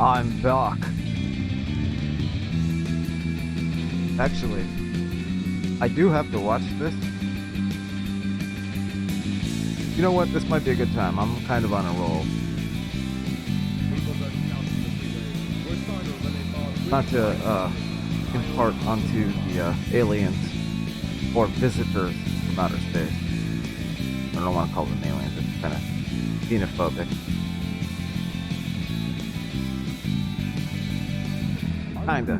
I'm back. Actually, I do have to watch this. You know what? This might be a good time. I'm kind of on a roll. Not to impart onto the aliens or visitors from outer space. I don't want to call them aliens. It's kind of xenophobic. Kinda.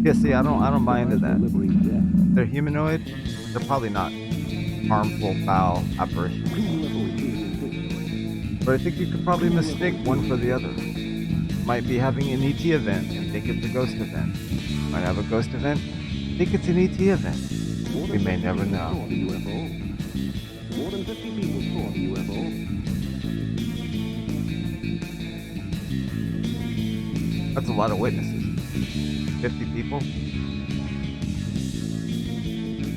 Yeah, see, I don't buy into that. They're humanoid. They're probably not harmful, foul apparitions. But I think you could probably mistake one for the other. Might be having an ET event and think it's a ghost event. Might have a ghost event, think it's an ET event. We may never know. More than 50 people saw the UFO. That's a lot of witnesses. 50 people.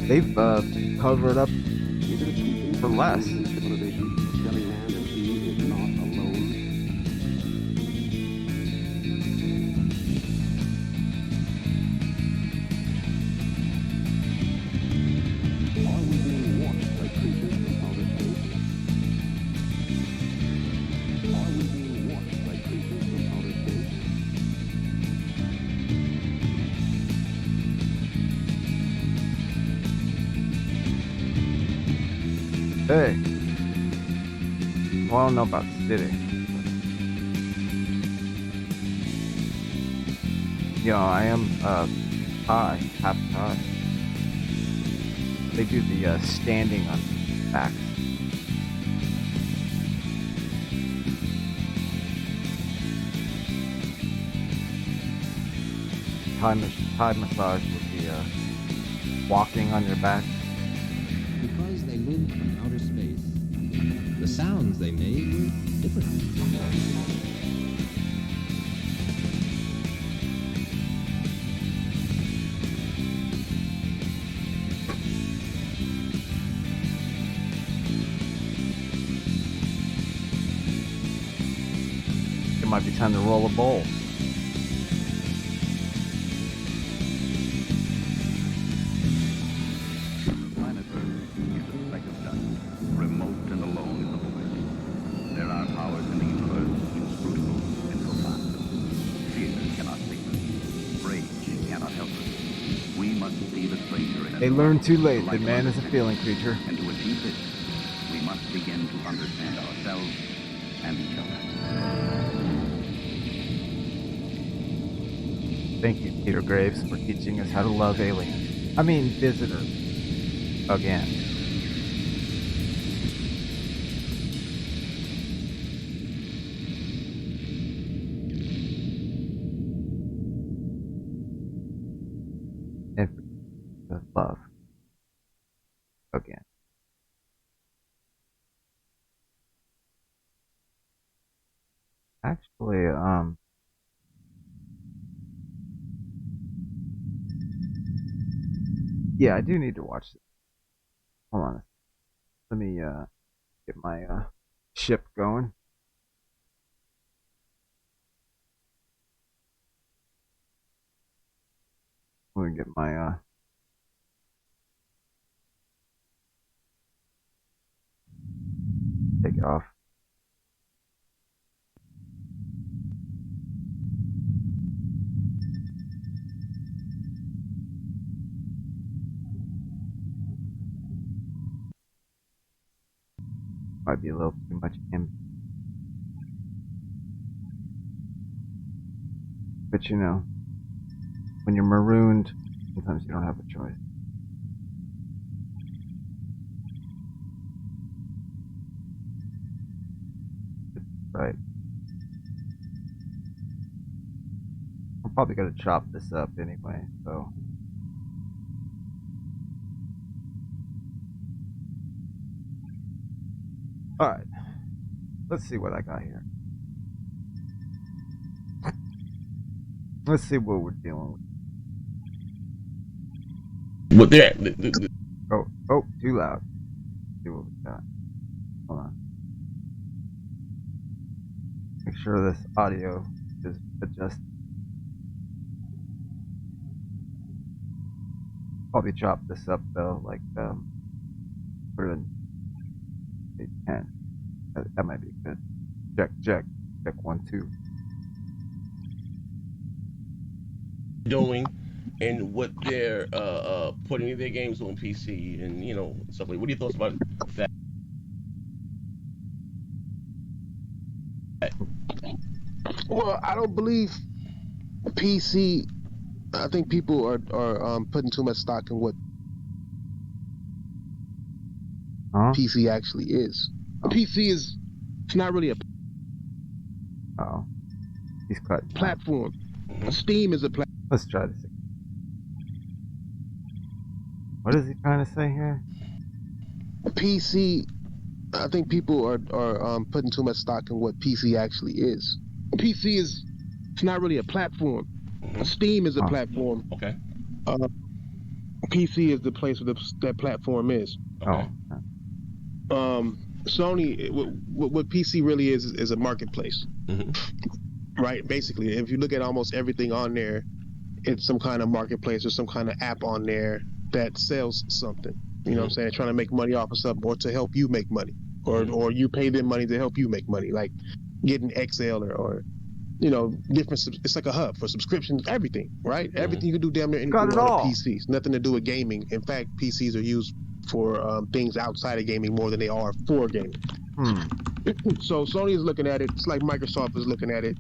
They've covered up for less. Hey. Well, I don't know about the city. You know, I am Thai, half Thai. They do the standing on backs. Thai massage would be walking on your back. Because they moved from outer space, the sounds they made were different. It might be time to roll a bowl. They learn too late that man is a feeling creature. And to achieve this, we must begin to understand ourselves and each other. Thank you, Peter Graves, for teaching us how to love aliens. I mean, visitors. Again. Love. Again. Actually, yeah, I do need to watch this. Hold on. Let me get my ship going. Let me get my take it off. Might be a little too much him. But you know, when you're marooned, sometimes you don't have a choice. Right. I'm probably gonna chop this up anyway, so. Alright. Let's see what I got here. Let's see what we're dealing with. But yeah, Oh, too loud. Let's see what we got. Hold on. make sure this audio is adjusted. Probably chop this up though, like put it in 10. That might be good. Check 1 2. Doing and what they're putting their games on PC and stuff like. What are your thoughts about that? Well, I don't believe PC. I think people are putting too much stock in what PC actually is. PC is, it's not really a He's cut. platform. Steam is a platform. Let's try this again. What is he trying to say here? PC. I think people are putting too much stock in what PC actually is. PC is, it's not really a platform. Steam is a platform. Okay. PC is the place where that platform is. Okay. Sony, what PC really is a marketplace, right? Basically, if you look at almost everything on there, it's some kind of marketplace or some kind of app on there that sells something. You know what I'm saying? Trying to make money off of something, or to help you make money, or you pay them money to help you make money, like getting XL or different. It's like a hub for subscriptions, everything, right? Everything you can do damn near anything on a PC. It's nothing to do with gaming. In fact, PCs are used for things outside of gaming more than they are for gaming. So Sony is looking at it. It's like Microsoft is looking at it.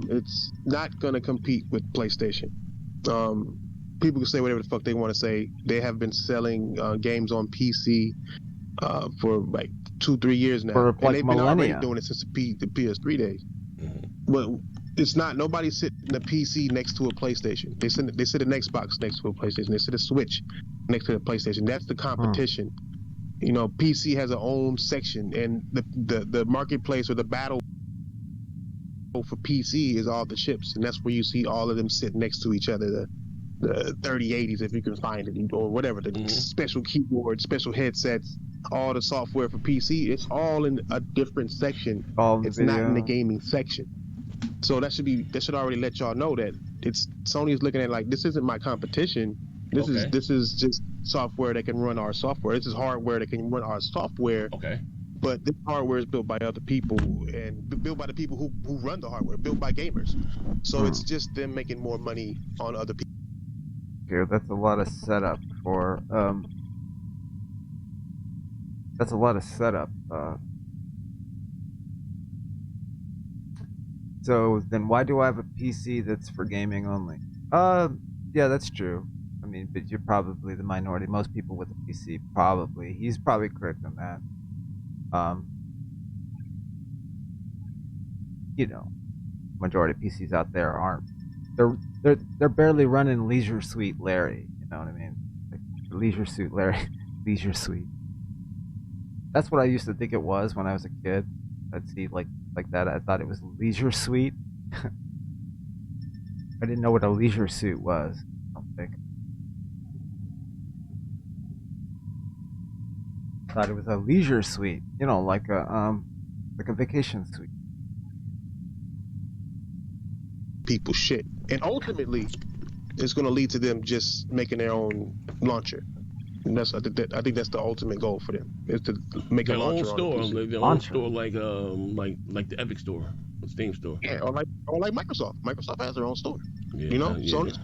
It's not going to compete with PlayStation. People can say whatever the fuck they want to say. They have been selling games on PC for like 2-3 years now, For and they've been already doing it since the PS3 days. But it's not, nobody's sitting a PC next to a PlayStation. They sit an Xbox next to a PlayStation. They sit a Switch next to the PlayStation. That's the competition. PC has its own section, and the marketplace or the battle for PC is all the chips, and that's where you see all of them sitting next to each other. The 3080s, if you can find it, or whatever, the special keyboards, special headsets, all the software for PC, it's all in a different section. It's not in the gaming section. So that should already let y'all know that Sony is looking at it like, this isn't my competition. This is just software that can run our software. This is hardware that can run our software. Okay. But this hardware is built by other people and built by the people who run the hardware, built by gamers. So it's just them making more money on other people. Okay, that's a lot of setup for that's a lot of setup. So then why do I have a PC that's for gaming only? Yeah, that's true. I mean, but you're probably the minority. Most people with a PC he's probably correct on that. Majority of PCs out there aren't. They're barely running Leisure Suite Larry. You know what I mean? Like Leisure Suite Larry, Leisure Suite. That's what I used to think it was when I was a kid. I'd see like that. I thought it was Leisure Suite. I didn't know what a leisure suit was. I don't think. I thought it was a leisure suite. Like a vacation suite. People shit, and ultimately it's going to lead to them just making their own launcher, and I think that's the ultimate goal for them, is to make their a launcher own store, on the PC. their own store, like the Epic store, the Steam store. Yeah, or like Microsoft has their own store. Yeah, Sony.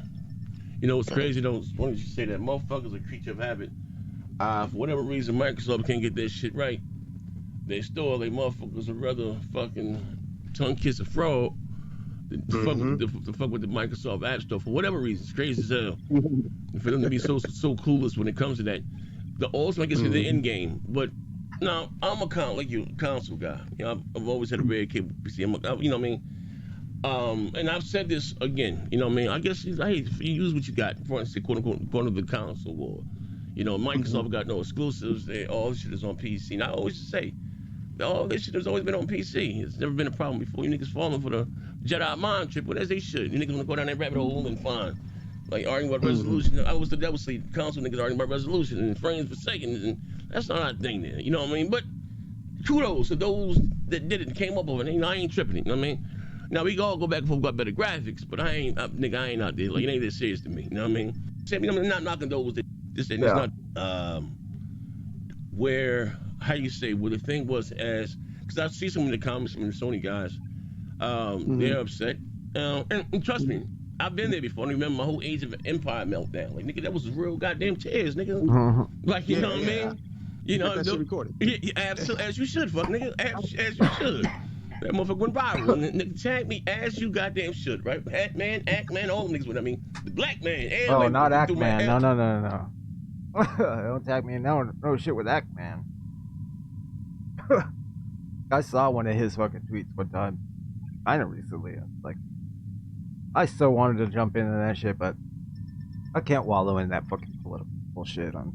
It's crazy though. Why don't you say that? Motherfuckers are a creature of habit. For whatever reason, Microsoft can't get that shit right. They store, they motherfuckers would rather fucking tongue kiss a frog. To fuck with the Microsoft App Store for whatever reason. It's crazy as hell. For them to be so clueless when it comes to that. The ultimate gets to the end game. But now I'm a console guy. I've always had a very capable PC. You know what I mean? And I've said this again. You know what I mean? I guess you use what you got. For instance, quote unquote, part of the console war. Microsoft got no exclusives. All this shit is on PC. And I always say, all this shit has always been on PC. It's never been a problem before. You niggas falling for the Jedi mind trip, as they should. You niggas want to go down that rabbit hole and fine. Like arguing about resolution. That was the console niggas arguing about resolution and frames per second, and that's not our thing there. You know what I mean? But kudos to those that did it, came up with it. I ain't tripping. You know what I mean? Now we all go back and got better graphics, but I ain't out there. Like, it ain't that serious to me. You know what I mean? I'm not knocking those that this and it's not where how you say where the thing was as because I see some of the comments from the Sony guys. They're upset. And trust me, I've been there before. I remember my whole Age of Empire meltdown. Like, nigga, that was real goddamn tears, nigga. Like, you know what I mean? You know, that shit recorded. Yeah, absolutely, as you should, fuck, nigga, as you should. That motherfucker went viral. And nigga, tag me as you goddamn should, right? Act man, all them niggas. What I mean, the black man. Oh, not Act Man. No. Don't tag me. No shit with Act Man. I saw one of his fucking tweets one time, kind of recently. Like, I so wanted to jump into that shit, but I can't wallow in that fucking political bullshit on,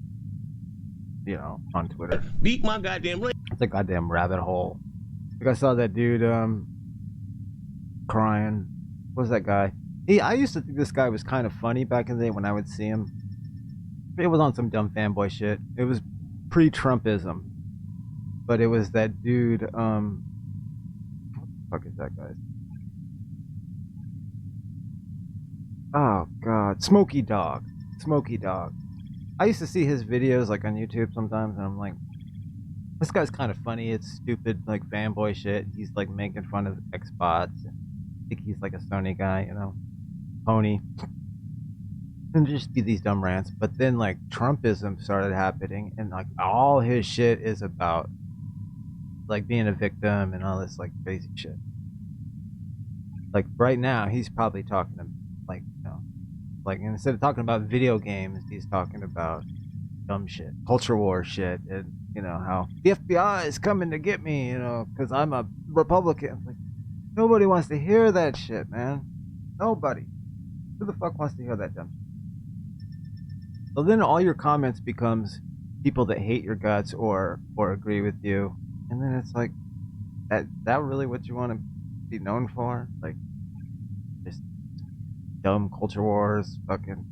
on Twitter. Beat my goddamn leg. It's a goddamn rabbit hole. Like, I saw that dude crying. What was that guy? I used to think this guy was kind of funny back in the day when I would see him. It was on some dumb fanboy shit. It was pre-Trumpism. But it was that dude, what the fuck is that guy? Oh god, Smokey Dog. I used to see his videos like on YouTube sometimes, and I'm like, this guy's kind of funny. It's stupid, like fanboy shit. He's like making fun of Xbox. I think he's like a Sony guy, Pony. And just be these dumb rants. But then like Trumpism started happening, and like all his shit is about like being a victim and all this like crazy shit. Like right now, he's probably talking to like instead of talking about video games, he's talking about dumb shit, culture war shit, and how the FBI is coming to get me, because I'm a Republican. Like, nobody wants to hear that shit, man. Nobody. Who the fuck wants to hear that dumb shit? So then all your comments becomes people that hate your guts or agree with you, and then it's like, that really what you want to be known for? Like, just dumb culture wars, fucking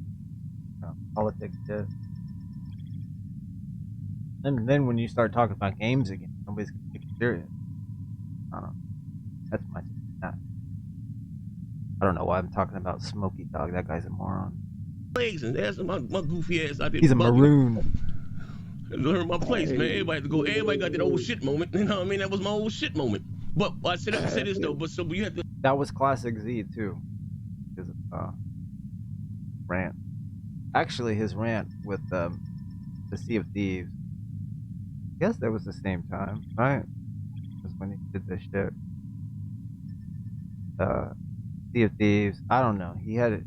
politics shit. And then when you start talking about games again, nobody's gonna take you serious. I don't know. That's my take. I don't know why I'm talking about Smokey Dog. That guy's a moron. Legs and that's my goofy ass. I did. He's a maroon. Learn my place, man. Everybody had to go. Everybody got that old shit moment. You know what I mean? That was my old shit moment. But I said this though. But so you have to. That was Classic Z too. His rant. Actually, his rant with the Sea of Thieves. I guess that was the same time, right? That's when he did this shit. Sea of Thieves. I don't know. He had it.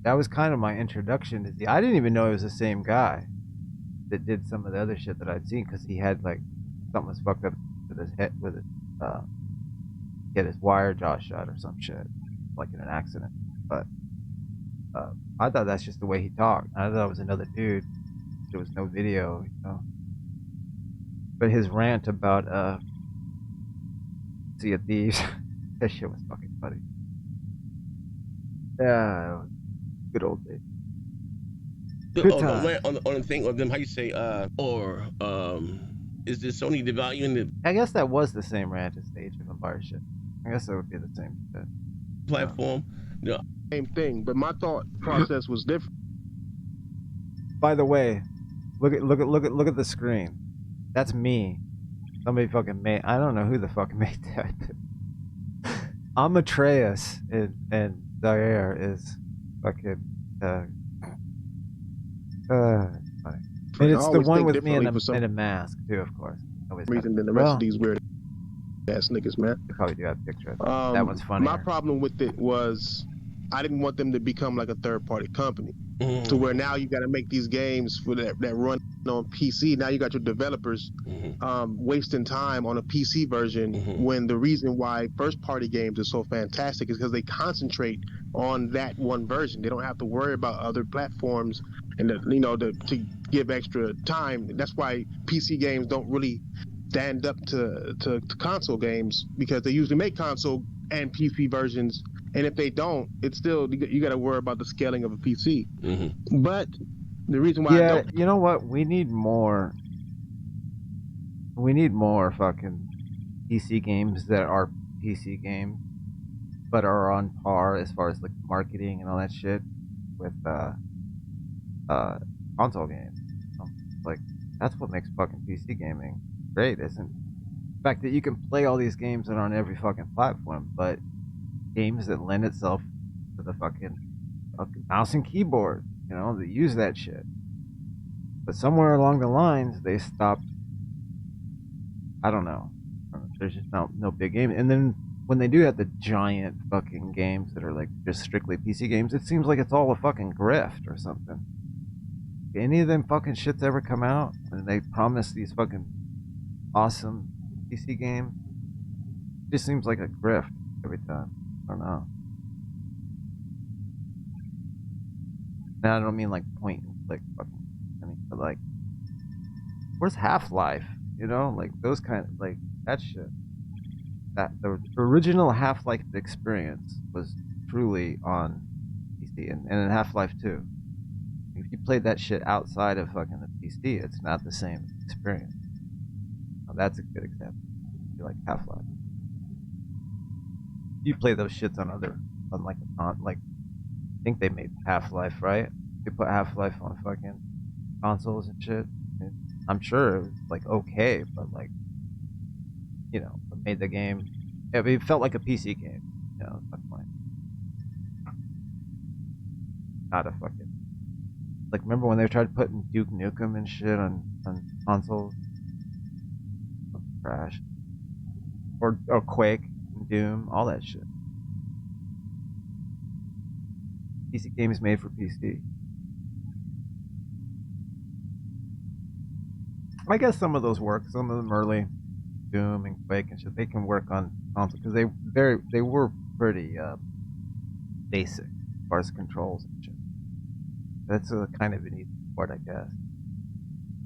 That was kind of my introduction to Z. I didn't even know it was the same guy that did some of the other shit that I'd seen, because he had like something was fucked up with his head, with his get his wire jaw shut or some shit, like in an accident. But I thought that's just the way he talked. I thought it was another dude. There was no video, But his rant about Sea of Thieves, that shit was fucking funny. Yeah, it was good old days. Good time. On the thing of them, how you say, is this Sony devaluing the I guess that was the same rant as the Age of Empire shit. I guess that would be the same shit. platform? No. Same thing, but my thought process was different. By the way, look at the screen. That's me. Somebody fucking made. I don't know who the fuck made that. I'm Atreus, and Zaire is fucking. And it's the one with me in a mask too, of course. Reason than the rest of these weird ass niggas, man. They probably do have a picture of it. That one's funny. My problem with it was I didn't want them to become like a third-party company, to where now you got to make these games for that run on PC. Now you got your developers wasting time on a PC version when the reason why first-party games are so fantastic is because they concentrate on that one version. They don't have to worry about other platforms and to give extra time. That's why PC games don't really stand up to console games, because they usually make console and PC versions, and if they don't, it's still, you got to worry about the scaling of a PC. But the reason why I don't, you know what, we need more We need more fucking PC games that are PC games, but are on par as far as like marketing and all that shit with console games. Like that's what makes fucking PC gaming great, isn't the fact that you can play all these games that are on every fucking platform, but games that lend itself to the fucking mouse and keyboard, that use that shit. But somewhere along the lines, they stopped. I don't know. There's just no big game. And then when they do have the giant fucking games that are like just strictly PC games, it seems like it's all a fucking grift or something. Any of them fucking shits ever come out and they promise these fucking awesome PC games? It just seems like a grift every time. I don't know. And I don't mean like point and click fucking. I mean, but like, where's Half-Life? Like those kind of like that shit. That the original Half-Life experience was truly on PC and in Half-Life 2. If you played that shit outside of fucking the PC, it's not the same experience. Now, that's a good example. You like Half-Life. You play those shits on like I think they made Half-Life, right? They put Half-Life on fucking consoles and shit. I'm sure it was like okay, but like, it made the game. I mean, it felt like a PC game. That's my point. Not a fucking. Like, remember when they tried putting Duke Nukem and shit on consoles? Crash. Or Quake, and Doom, all that shit. PC games made for PC. I guess some of those work. Some of them early, Doom and Quake and shit, they can work on console because they were pretty basic as far as controls and shit. That's a kind of an easy part, I guess.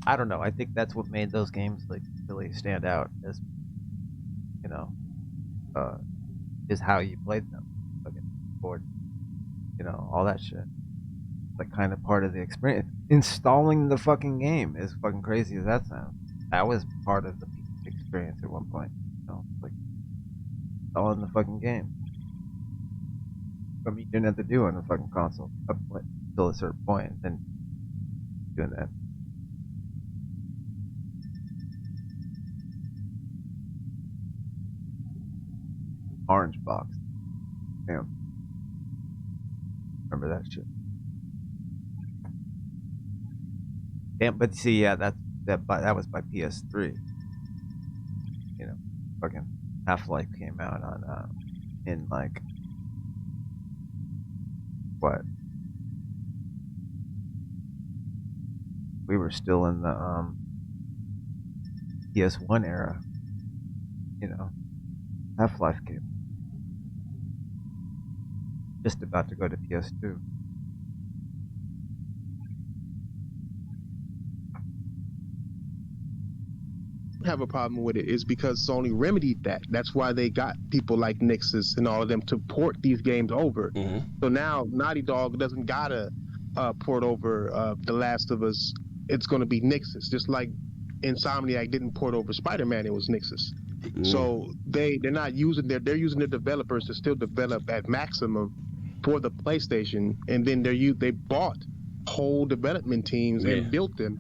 I don't know. I think that's what made those games like really stand out as is how you played them, fucking board, all that shit. Like kind of part of the experience. Installing the fucking game, as fucking crazy as that sounds, that was part of the experience at one point. Like installing the fucking game. I mean, you didn't have to do it on the fucking console up until a certain point, and then doing that. Orange box. Damn. Remember that shit. Damn, but see, yeah, that was by PS3. Fucking Half-Life came out on in like what? We were still in the PS1 era. Half-Life came. Just about to go to PS2. Have a problem with it is because Sony remedied that. That's why they got people like Nixus and all of them to port these games over. Mm-hmm. So now Naughty Dog doesn't gotta port over The Last of Us. It's going to be Nixus, just like Insomniac didn't port over Spider-Man. It was Nixus. Mm-hmm. So they're not using they're using their developers to still develop at maximum for the PlayStation, and then they bought whole development teams and built them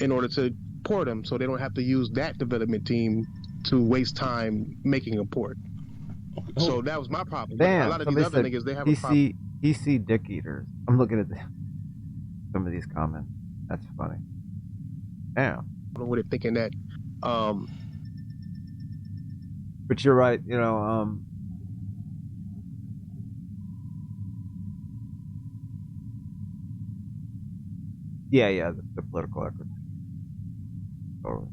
in order to port them, so they don't have to use that development team to waste time making a port. So that was my problem. Damn, a lot of these other niggas, they have a problem. PC dick eaters. I'm looking at some of these comments. That's funny. Damn. With it, thinking that but you're right, yeah, the political effort. Totally.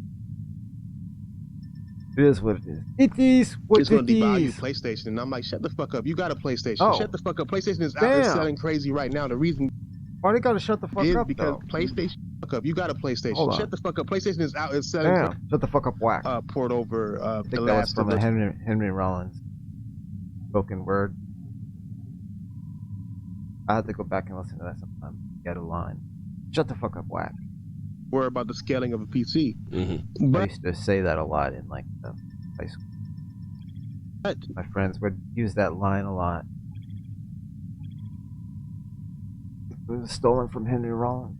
It is what it is. It is what it's it going to devalue is. PlayStation, and I'm like, shut the fuck up. You got a PlayStation. Oh. Shut the fuck up. PlayStation is out there selling crazy right now. The reason why they gotta shut the fuck is up because though? PlayStation. Fuck up. You got a PlayStation. Hold on. Shut the fuck up. PlayStation is out. It's selling. Damn, shut the fuck up, whack. Port over I think The that was Last from of a Us. Henry Rollins spoken word. I have to go back and listen to that sometime. Get a line. Shut the fuck up, whack. worry about the scaling of a PC. I But used to say that a lot in like high school. My friends would use that line a lot. It was stolen from Henry Rollins.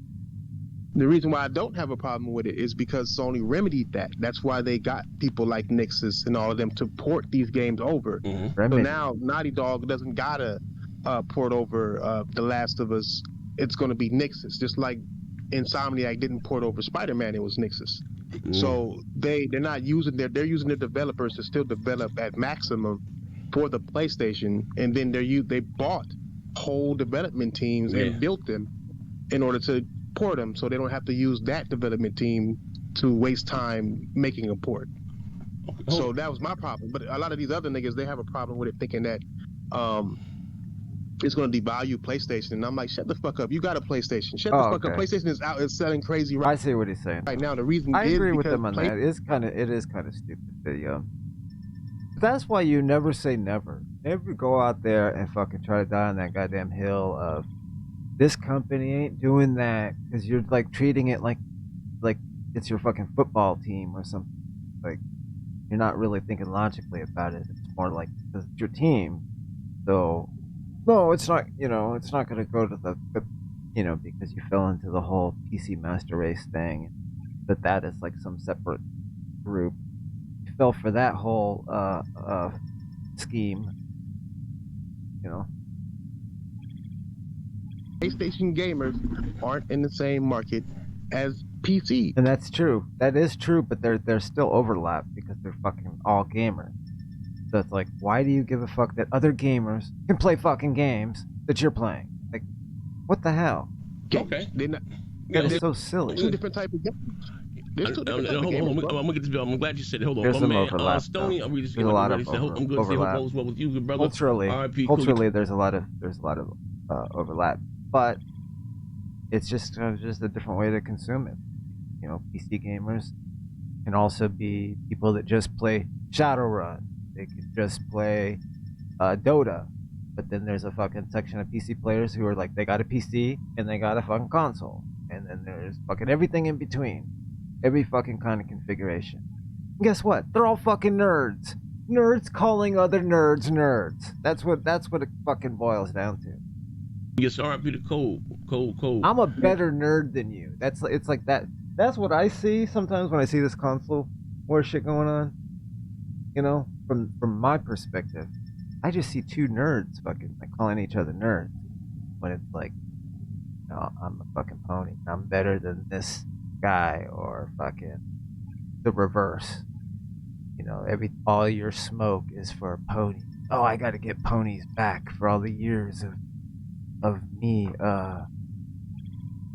the reason why I don't have a problem with it is because Sony remedied that. That's why they got people like Nixus and all of them to port these games over. So Remedy. now Naughty Dog doesn't gotta port over The Last of Us. It's going to be Nixus, just like Insomniac didn't port over Spider-Man. It was Nixus. So they're not using they're using their developers to still develop at maximum for the PlayStation, and then they bought whole development teams and built them in order to port them, so they don't have to use that development team to waste time making a port. So that was my problem. But a lot of these other niggas, they have a problem with it, thinking that it's going to devalue PlayStation. And I'm like, shut the fuck up. You got a PlayStation. Shut the fuck up. PlayStation is out. It's selling crazy I see what he's saying. right now. The reason I is agree with because them on that. It is kind of stupid video. That's why you never say never. Never go out there and fucking try to die on that goddamn hill of this company ain't doing that, because you're like treating it like it's your fucking football team or something. Like, you're not really thinking logically about it. It's more like, because it's your team. So no, it's not. It's not going to go to the because you fell into the whole PC Master Race thing, but that is like some separate group. You fell for that whole scheme. PlayStation gamers aren't in the same market as PC. And that's true. That is true, but there's still overlap because they're fucking all gamers. So it's like, why do you give a fuck that other gamers can play fucking games that you're playing? Like, what the hell? Okay. They're not, That is they're so silly. two different types of games. There's two different types of Hold gamers, on, bro. I'm gonna get this. I'm glad you said it. Hold on, There's my some man, overlap, Stoney. though. I'm really just There's a lot of I'm good to see overlap. all is well with you, good brother. Culturally, R.I.P. Cool. there's a lot of overlap, but it's just a different way to consume it. PC gamers can also be people that just play Shadowrun. They could just play Dota, but then there's a fucking section of PC players who are like, they got a PC and they got a fucking console, and then there's fucking everything in between, every fucking kind of configuration. And guess what? They're all fucking nerds. Nerds calling other nerds nerds. That's what it fucking boils down to. Yes, R.I.P. to Cold. I'm a better nerd than you. It's like that. That's what I see sometimes when I see this console war shit going on. From my perspective, I just see two nerds fucking like calling each other nerds. When it's like, I'm a fucking pony. I'm better than this guy, or fucking the reverse. All your smoke is for a pony. Oh, I gotta get ponies back for all the years of me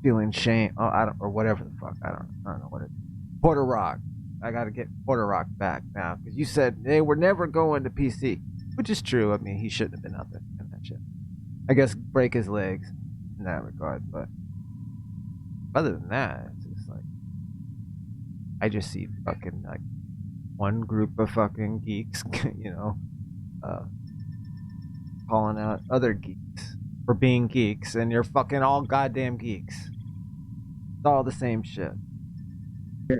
feeling shame. Or whatever the fuck. I don't know what it is. Porter Rock. I gotta get Porter Rock back now, because you said they were never going to PC, which is true. I mean, he shouldn't have been out there in that shit. I guess break his legs in that regard, but other than that, it's just like, I just see fucking like one group of fucking geeks, calling out other geeks for being geeks, and you're fucking all goddamn geeks. It's all the same shit.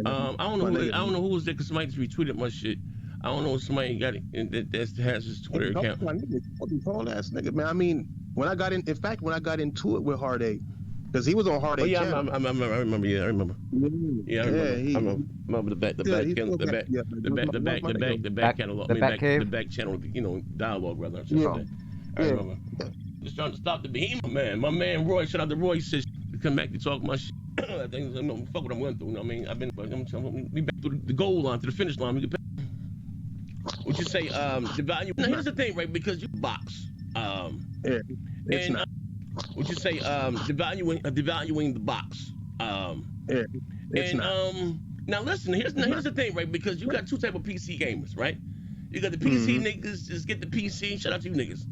I don't know who was there, because somebody just retweeted my shit. I don't know if somebody got it that has his Twitter account. Whole ass nigga, man. I mean, when I got into it with Hard-A, because he was on Hard-A. Yeah, I remember. Yeah, I remember. Yeah, I remember. I remember the back catalog. The back cave? The back channel, dialogue rather. I remember. Just trying to stop the behemoth, man. My man Roy, shout out to Roy, says to come back to talk my shit. I think fuck what I'm going through. I mean, I'm back through the goal line, to the finish line. Would you say the value? Now, here's the thing, right? Because you box. It's not. Would you say devaluing the box? It's not. Now listen, here's the thing, right? Because you got two type of PC gamers, right? You got the PC niggas, just get the PC. Shout out to you niggas,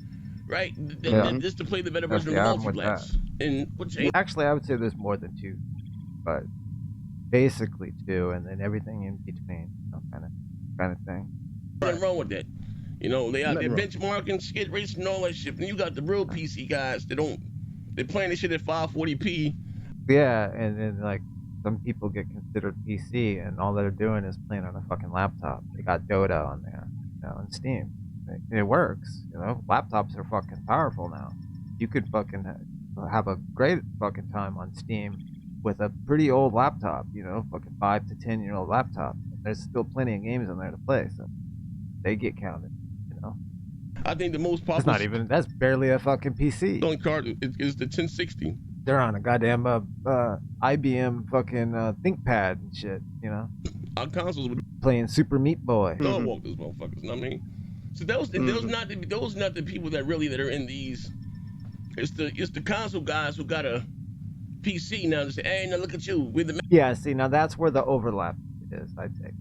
right? Just to play the better version of the multiplats. And actually, I would say there's more than two, but basically two, and then everything in between, kind of thing. Nothing wrong with that. They out there benchmarking, skid racing, and all that shit. And you got the real PC guys that they're playing this shit at 540p. Yeah, and then like some people get considered PC, and all they're doing is playing on a fucking laptop. They got Dota on there, and Steam. It works, Laptops are fucking powerful now. You could fucking have a great fucking time on Steam with a pretty old laptop, fucking 5 to 10-year-old laptop. There's still plenty of games on there to play, so they get counted. I think the most That's popular. not even. That's barely a fucking PC. On card is the 1060. They're on a goddamn IBM fucking ThinkPad and shit. Our consoles would Playing Super Meat Boy. dog walk those motherfuckers. You know what I mean? So those not the people that are in these. It's the console guys who got a PC now to say, hey, now look at you with the. Yeah, see, now that's where the overlap is, I think.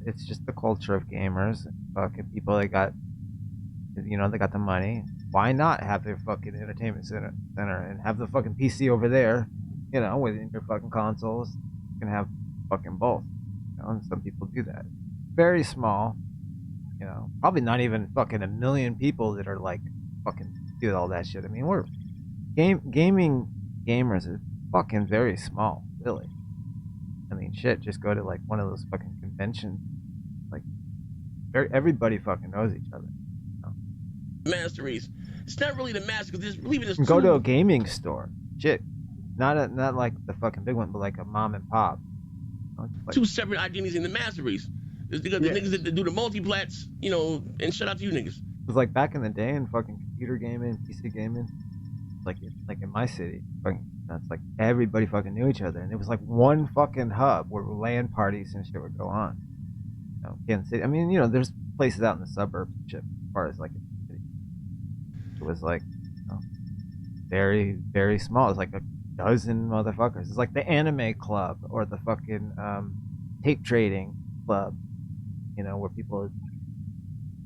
It's just the culture of gamers, fucking people. They got the money. Why not have their fucking entertainment center and have the fucking PC over there, within your fucking consoles? You can have fucking both. And some people do that. Very small, probably not even fucking a million people that are like fucking do all that shit. I mean, we're gaming gamers is fucking very small, really. I mean, shit, just go to like one of those fucking conventions. Like, everybody fucking knows each other. Master Race. It's not really the master because there's leaving this. Go to a gaming store. Shit. Not like the fucking big one, but like a mom and pop. Like, two separate identities in the master race. There's the niggas that do the multiplats, and shout out to you niggas. It was like back in the day in fucking computer gaming, PC gaming, like in my city, that's like everybody fucking knew each other, and it was like one fucking hub where LAN parties and shit would go on. Kansas City. I mean, there's places out in the suburbs and shit as far as like it was like very, very small. It was like a dozen motherfuckers. It's like the anime club or the fucking tape trading club, where people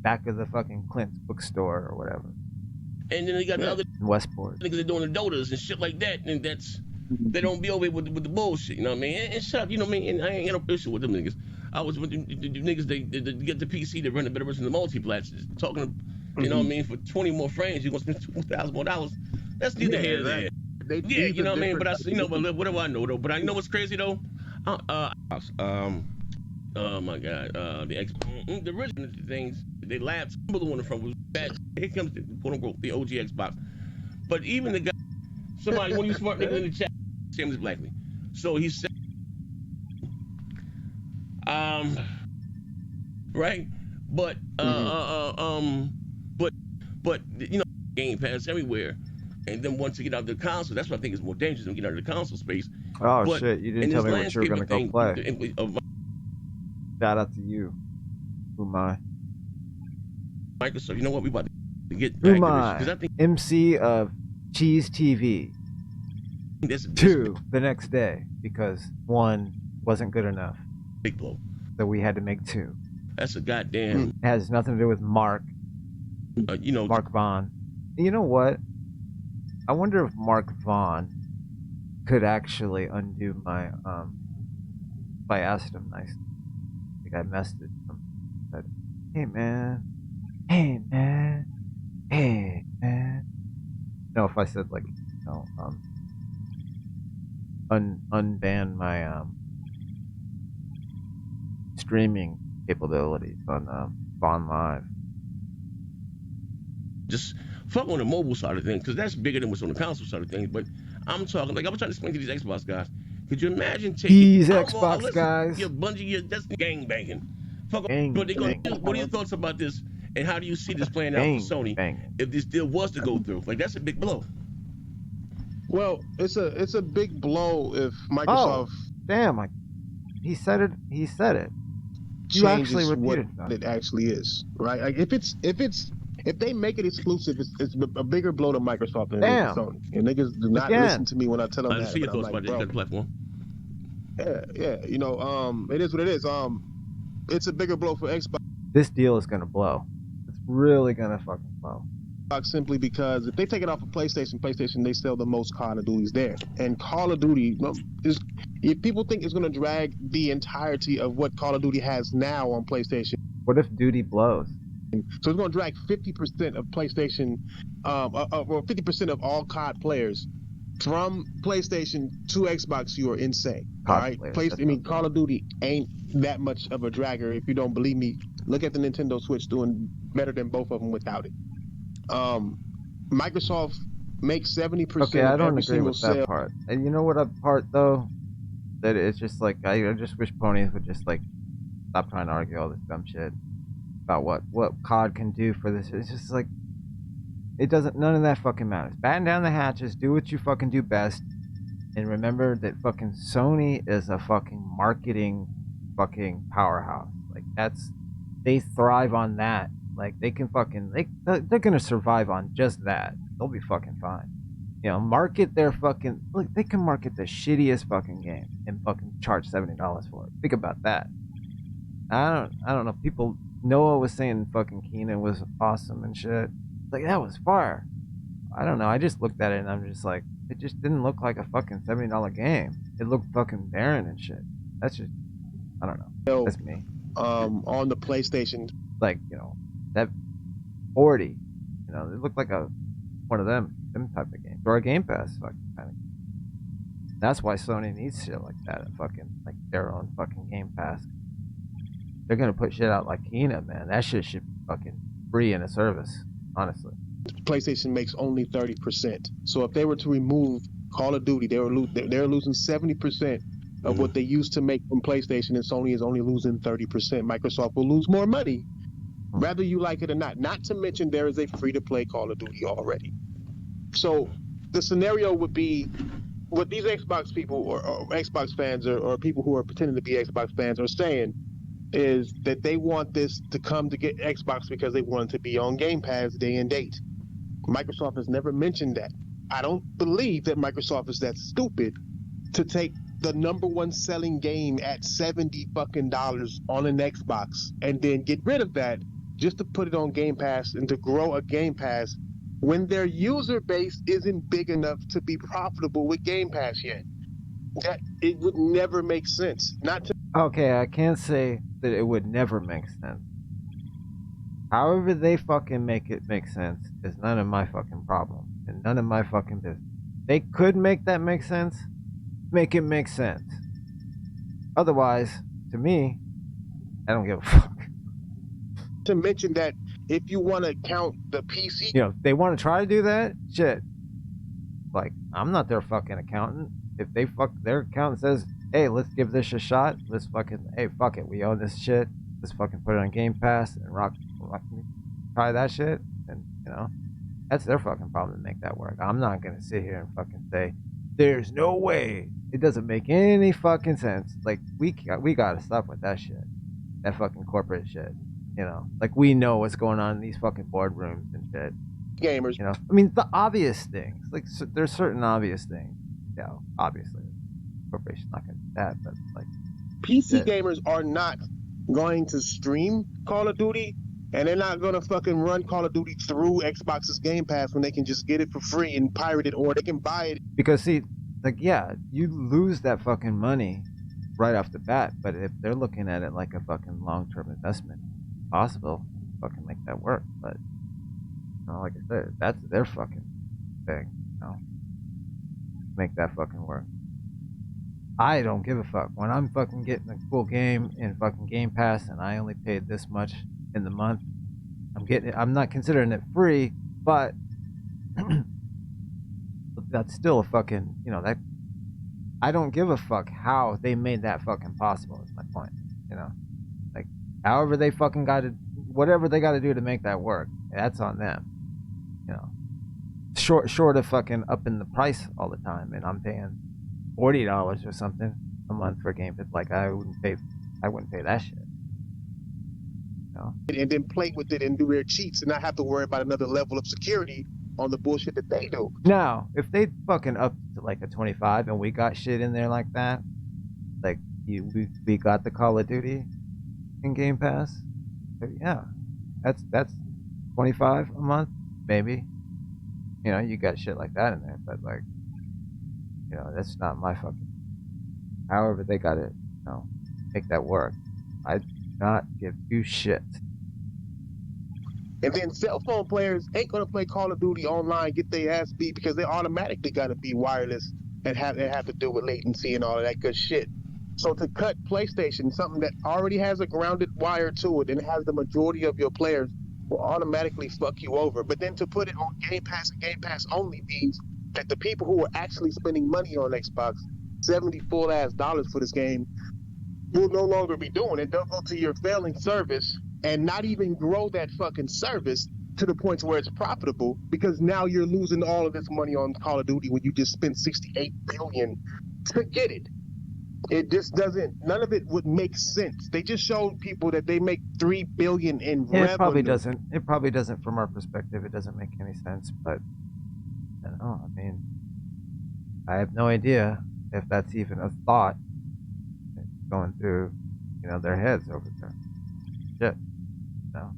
back of the fucking Clint's bookstore or whatever. And then they got the other Westport niggas that doing the Dotas and shit like that, and they don't be over here with the bullshit, you know what I mean? And shut up, you know what I mean? And I ain't got no issue with them niggas. I was with the niggas they get the PC to run the better version of the multiplats, talking, you know what I mean? For 20 more frames, you're gonna spend $2,000 more. That's neither here nor there. Yeah, you know what I mean? But but what do I know though? But I know what's crazy though. Oh my God, the original things they laughed. The one from was bad. Here comes the quote unquote the OG Xbox. But even the guy, somebody one of you smart niggas in the chat, same as Blackley. So he said, right, but Game Pass everywhere. And then once you get out of the console, that's what I think is more dangerous when you get out of the console space. Oh shit! You didn't tell me what you were gonna go play. Shout out to you, Umai. Microsoft, you know what? We about to get back Umai, to this, I think MC of Cheese TV. This 2 the next day because 1 wasn't good enough, big blow. so we had to make 2. That's a goddamn. It has nothing to do with Mark. Mark Vaughn. You know what? I wonder if Mark Vaughn could actually undo my if I asked him nicely. I think I messaged him. Said, hey man. No, if I said like, unban my streaming capabilities on Vaughn Live. Just fuck on the mobile side of things, because that's bigger than what's on the console side of things. But I'm talking, like, I was trying to explain to these Xbox guys. Could you imagine taking these Xbox guys? Your Bungie, that's gang banging. Fuck. Gang But banging. what are your thoughts about this? And how do you see this playing out for Sony banging. if this deal was to go through? Like, that's a big blow. Well, it's a big blow if Microsoft. Damn! He said it. You changes actually repeated what it actually is, right? Like if they make it exclusive, it's a bigger blow to Microsoft than it is to Sony. And niggas do not listen to me when I tell them that. See your thoughts about that platform. Yeah. It is what it is. It's a bigger blow for Xbox. This deal is gonna blow. It's really gonna fucking blow. Simply because if they take it off of PlayStation, they sell the most Call of Duties there. And Call of Duty is, if people think it's going to drag the entirety of what Call of Duty has now on PlayStation. What if Duty blows? So it's going to drag 50% of PlayStation, or 50% of all COD players from PlayStation to Xbox, you are insane. All right, Cosplay. Call of Duty ain't that much of a dragger. If you don't believe me, look at the Nintendo Switch doing better than both of them without it. Microsoft makes 70% Okay, I of don't every agree single with that sale. part. And you know what part though? That it's just like I just wish ponies would just like stop trying to argue all this dumb shit about what COD can do for this. It's just like it doesn't. None of that fucking matters. Batten down the hatches. Do what you fucking do best. And remember that fucking Sony is a fucking marketing fucking powerhouse. Like they thrive on that. Like they can fucking they're gonna survive on just that. They'll be fucking fine. You know, market their fucking like they can market the shittiest fucking game and fucking charge $70 for it. Think about that. I don't know. People Noah was saying fucking Keenan was awesome and shit. Like that was fire. I don't know. I just looked at it and I'm just like, it just didn't look like a fucking $70 game. It looked fucking barren and shit. That's just, I don't know. That's me. On the PlayStation, Like, you know, that 40, you know, it looked like one of them type of games or a Game Pass fucking kind of. That's why Sony needs shit like that. Fucking like their own fucking Game Pass. They're gonna put shit out like Kena, man. That shit should be fucking free in a service, honestly. PlayStation makes only 30%. So if they were to remove Call of Duty, they're losing 70% of what they used to make from PlayStation, and Sony is only losing 30%. Microsoft will lose more money, whether you like it or not. Not to mention there is a free-to-play Call of Duty already. So the scenario would be what these Xbox people or Xbox fans or people who are pretending to be Xbox fans are saying is that they want this to come to get Xbox because they want it to be on Game Pass day and date. Microsoft has never mentioned that. I don't believe that Microsoft is that stupid to take the number one selling game at $70 fucking on an Xbox and then get rid of that just to put it on Game Pass and to grow a Game Pass when their user base isn't big enough to be profitable with Game Pass yet. That it would never make sense. Not to Okay, I can't say that it would never make sense. However they fucking make it make sense is none of my fucking problem and none of my fucking business. They could make that make sense. Make it make sense. Otherwise, to me, I don't give a fuck. to mention that if you want to count the PC, You know, they want to try to do that, shit. Like, I'm not their fucking accountant. If they their accountant says, hey, let's give this a shot. Let's fucking, hey, fuck it. We own this shit. Let's fucking put it on Game Pass and try that shit. And, you know, that's their fucking problem to make that work. I'm not going to sit here and fucking say, there's no way. It doesn't make any fucking sense. Like, we got to stop with that shit. That fucking corporate shit. You know, like we know what's going on in these fucking boardrooms and shit. gamers, You know, I mean, the obvious things. Like, there's certain obvious things. Yeah, obviously, corporation's not gonna do that, but like, PC Yeah. gamers are not going to stream Call of Duty, and they're not going to fucking run Call of Duty through Xbox's Game Pass when they can just get it for free and pirate it, or they can buy it. because see, like, yeah, you lose that fucking money right off the bat, but if they're looking at it like a fucking long-term investment, possible, fucking make that work. But you know, like I said, that's their fucking thing. You know, make that fucking work. I don't give a fuck. When I'm fucking getting a cool game in fucking Game Pass and I only paid this much in the month, I'm not considering it free, but that's still a fucking, you know, that I don't give a fuck how they made that fucking possible is my point. You know, like however they fucking got to, whatever they got to do to make that work, that's on them. You know, short of fucking upping the price all the time, and I'm paying $40 or something a month for a game. It's like I wouldn't pay that shit. You know? And then play with it and do their cheats and not have to worry about another level of security on the bullshit that they do. Now, if they fucking up to like a 25 and we got shit in there like that, like we got the Call of Duty in Game Pass, yeah, that's 25 a month, maybe. You know, you got shit like that in there, but like, you know, that's not my fucking. However, they got to, you know, make that work. I do not give two shits. And then cell phone players ain't gonna play Call of Duty online, get their ass beat because they automatically gotta be wireless and have to deal with latency and all of that good shit. So to cut PlayStation, something that already has a grounded wire to it and has the majority of your players will automatically fuck you over. But then to put it on Game Pass and Game Pass only means that the people who are actually spending money on Xbox, $70 full ass dollars for this game, will no longer be doing it. They'll go to your failing service and not even grow that fucking service to the point where it's profitable, because now you're losing all of this money on Call of Duty when you just spent $68 billion to get it. It just doesn't. None of it would make sense. They just showed people that they make $3 billion in revenue. It probably doesn't. It probably doesn't from our perspective. It doesn't make any sense. But I don't know. I mean, I have no idea if that's even a thought going through, their heads over there. Shit. No.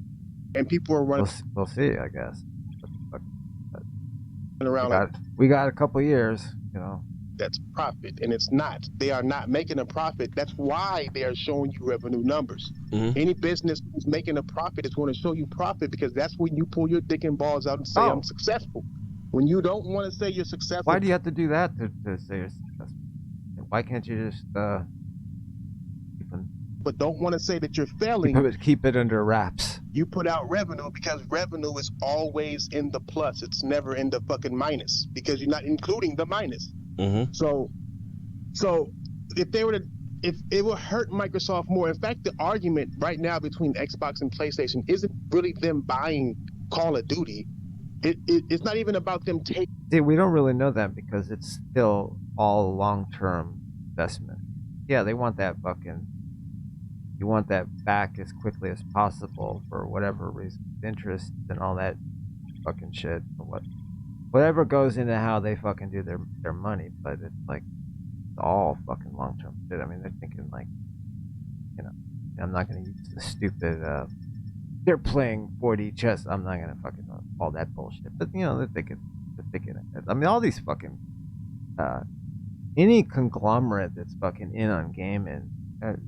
And people are running We'll see, I guess. But around we got a couple years, that's profit, and it's not. They are not making a profit. That's why they are showing you revenue numbers. Mm-hmm. Any business who's making a profit is going to show you profit, because that's when you pull your dick and balls out and say, I'm successful. When you don't want to say you're successful. Why do you have to do that to say you're successful? Why can't you just but don't want to say that you're failing? Keep it under wraps. You put out revenue, because revenue is always in the plus. It's never in the fucking minus, because you're not including the minus. Mm-hmm. So if they were to, if it will hurt Microsoft more. In fact, the argument right now between Xbox and PlayStation isn't really them buying Call of Duty. It's not even about them taking. See, we don't really know that, because it's still all long-term investment. Yeah, they want that you want that back as quickly as possible for whatever reason, interest and all that fucking shit, or whatever goes into how they fucking do their money. But it's like, it's all fucking long-term shit. I mean, they're thinking like, I'm not gonna use the stupid, they're playing 4D chess. I'm not gonna fucking all that bullshit. But they're thinking ahead. I mean, all these fucking any conglomerate that's fucking in on gaming,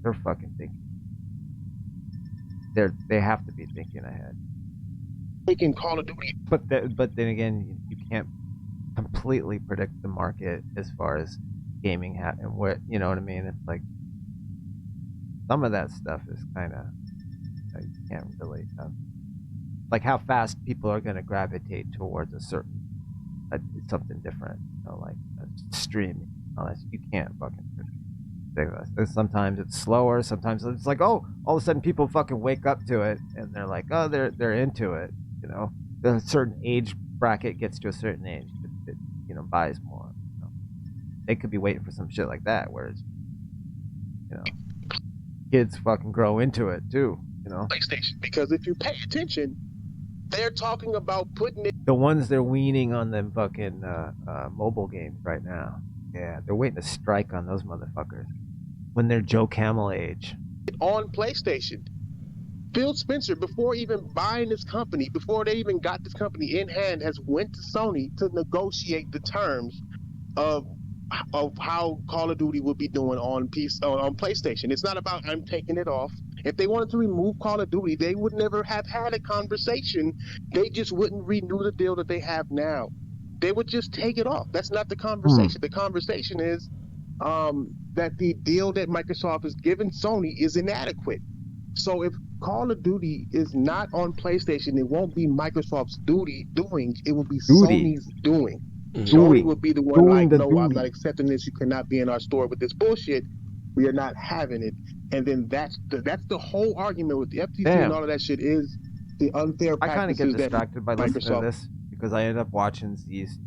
they're fucking thinking. They have to be thinking ahead. Taking Call of Duty. But then again, you can't completely predict the market as far as gaming and what you know what I mean. It's like some of that stuff is kind of you can't really like how fast people are going to gravitate towards a certain something different, like streaming. You can't fucking predict. Sometimes it's slower. Sometimes it's like, oh, all of a sudden people fucking wake up to it and they're like, oh, they're into it. A certain age bracket gets to a certain age, it buys more. They could be waiting for some shit like that, whereas kids fucking grow into it too. PlayStation, because if you pay attention, they're talking about putting it. The ones they're weaning on them fucking mobile games right now. Yeah, they're waiting to strike on those motherfuckers when they're Joe Camel age. On PlayStation, Phil Spencer, before even buying this company, before they even got this company in hand, has went to Sony to negotiate the terms of how Call of Duty would be doing on PlayStation. It's not about I'm taking it off. If they wanted to remove Call of Duty, they would never have had a conversation. They just wouldn't renew the deal that they have now. They would just take it off. That's not the conversation. The conversation is that the deal that Microsoft has given Sony is inadequate. So if Call of Duty is not on PlayStation, it won't be Microsoft's doing. It will be Sony's doing. Sony would be the one like, no, I'm not accepting this. You cannot be in our store with this bullshit. We are not having it. And then that's the whole argument with the FTC and all of that shit is the unfair practices. I kind of get distracted by listening Microsoft. to this because I end up watching Z's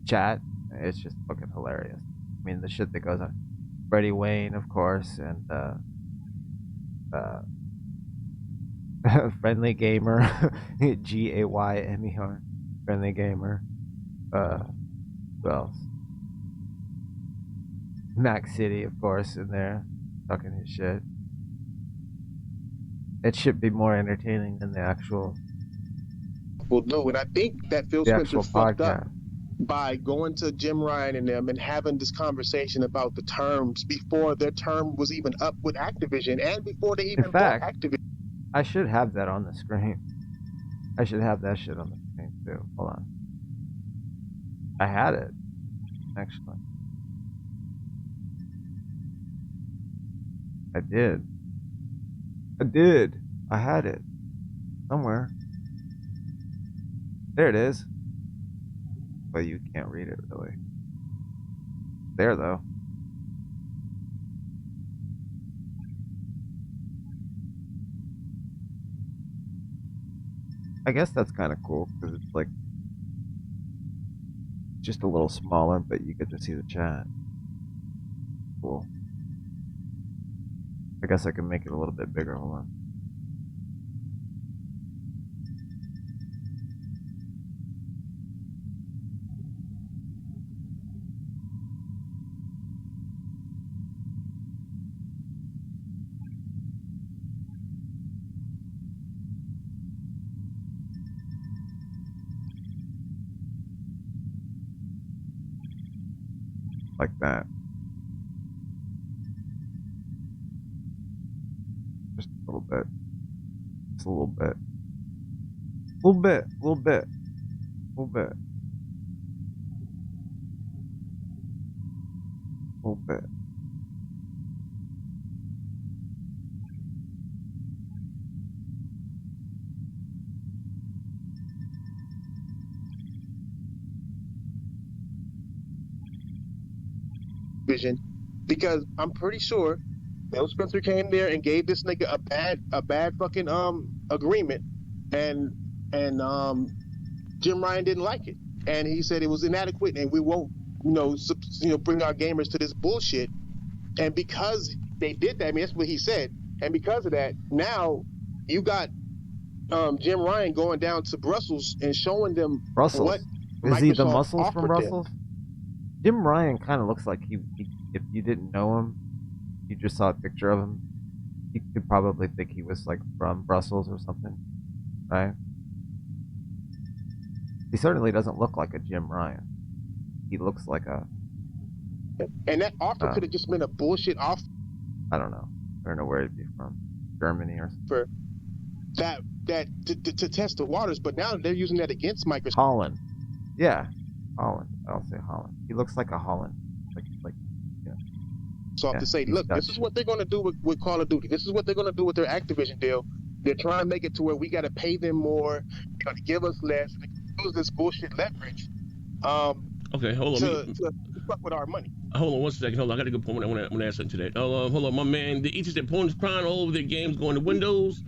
chat. It's just fucking hilarious. I mean, the shit that goes on. Freddie Wayne, of course, and Friendly Gamer, Gaymer, Friendly Gamer. Who else? Mac City, of course, in there, talking his shit. It should be more entertaining than the actual. Will do, and I think that Phil Spencer fucked up by going to Jim Ryan and them and having this conversation about the terms before their term was even up with Activision and before they even bought Activision. I should have that on the screen. I should have that shit on the screen too. Hold on. I had it, actually. I did. I had it. Somewhere. There it is. But you can't read it, really. There, though. I guess that's kind of cool, because it's like just a little smaller, but you get to see the chat. Cool. I guess I can make it a little bit bigger. Hold on. Like that. Just a little bit. Just a little bit. A little bit. A little bit. A little bit. A little bit. Vision, because I'm pretty sure Bill Spencer came there and gave this nigga a bad fucking agreement, and Jim Ryan didn't like it, and he said it was inadequate, and we won't bring our gamers to this bullshit. And because they did that, I mean that's what he said, and because of that, now you got Jim Ryan going down to Brussels and showing them Brussels. what Is he the Microsoft muscles from offered them. Brussels? Jim Ryan kind of looks like he, if you didn't know him, you just saw a picture of him, you could probably think he was like from Brussels or something, right? He certainly doesn't look like a Jim Ryan. He looks like a... And that offer could have just been a bullshit offer. I don't know. I don't know where he'd be from. Germany or something. For that to test the waters, but now they're using that against Microsoft. Holland. Yeah. Holland. I'll say Holland. He looks like a Holland. Like yeah. So Yeah, to say, he's look, Dutch. this is what they're going to do with Call of Duty. This is what they're going to do with their Activision deal. They're trying to make it to where we got to pay them more. They're going to give us less. They use this bullshit leverage. Okay, hold on. To fuck with our money. Hold on 1 second. Hold on, I got a good point. I want to add something to that. Hold on, my man. The each of their opponents crying all over their games going to Windows.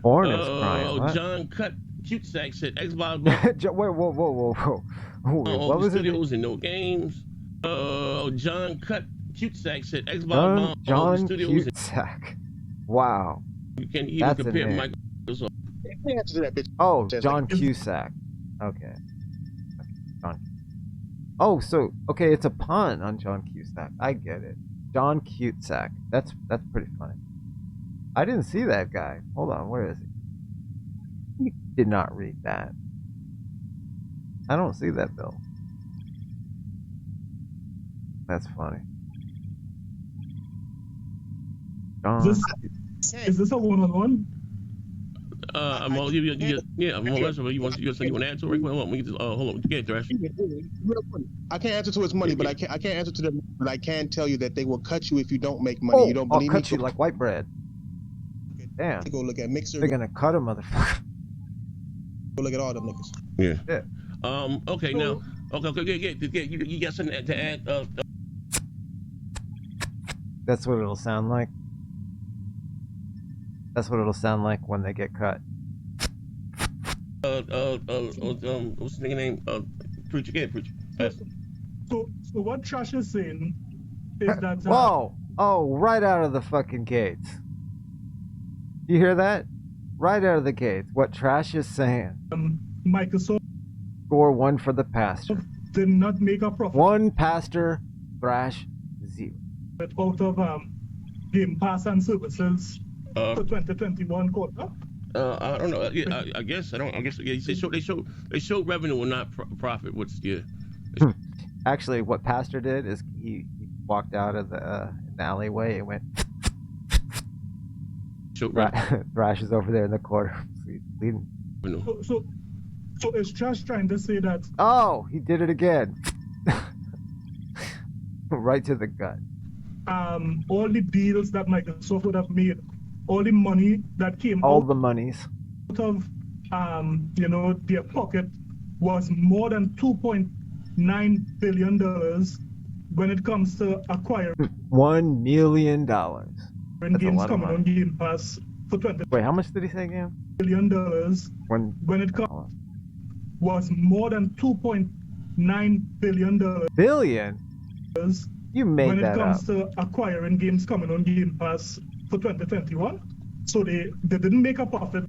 Hornets crying. What? John Cusack said Xbox. Whoa. What was it? Studios and no games. John Cusack said Xbox. John Studios. Cusack. Wow. You can't even That's a compare name. Microsoft. They answer to that bitch. Oh, Says, John like, Cusack. Okay. John. Oh, so okay, it's a pun on John Cusack. I get it. John Cusack. That's pretty funny. I didn't see that guy. Hold on, where is he? He did not read that. I don't see that bill. That's funny. John. Is this a one-on-one? I'm all you. Yeah, I'm all that's what you want to add to it. Hold on, we can just, hold on. KingThrash. I can't answer to his money, but I can't answer to them. But I can tell you that they will cut you if you don't make money. Oh, You don't I'll believe me? cut you like white bread. Damn. Go look at Mixer. They're gonna cut a motherfucker. Go look at all them niggas. Yeah. Okay. Now. Okay. You got something to add? That's what it'll sound like. That's what it'll sound like when they get cut. What's the nigga name? Preacher. Yeah, Preacher. So what Trash is saying is that Whoa! Oh, right out of the fucking gates. You hear that? Right out of the gates. What Trash is saying. Microsoft Score 1 for the pastor. did not make a profit 1 pastor, Thrash 0. out of Game Pass and services for 2021 quarter. I don't know. Yeah, I guess I don't. I guess yeah. They show revenue and not profit. What's Actually, what pastor did is he walked out of the alleyway and went. Show Thrash is over there in the corner. Bleeding. So is Trash trying to say that? Oh, he did it again. Right to the gut. All the deals that Microsoft would have made, all the money that came All out the monies. of their pocket was more than $2.9 billion when it comes to acquiring $1 million. games coming on Game Pass for 20. Wait, how much did he say again? $1 billion when it was more than $2.9 billion. Billion? You made when it that comes up. to acquiring games coming on Game Pass for 2021. So they didn't make a profit.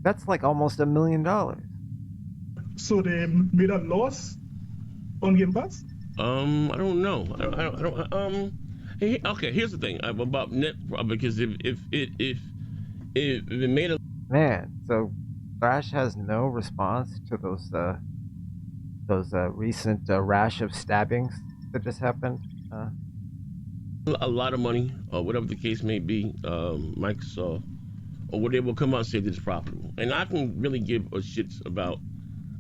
That's like almost $1 million. So they made a loss on Game Pass? I don't know. I don't. Okay, here's the thing about net, because if it made a Man, so Thrash has no response to those recent rash of stabbings that just happened. A lot of money, or whatever the case may be, Microsoft, or whatever will come out and say this is profitable. And I can really give a shits about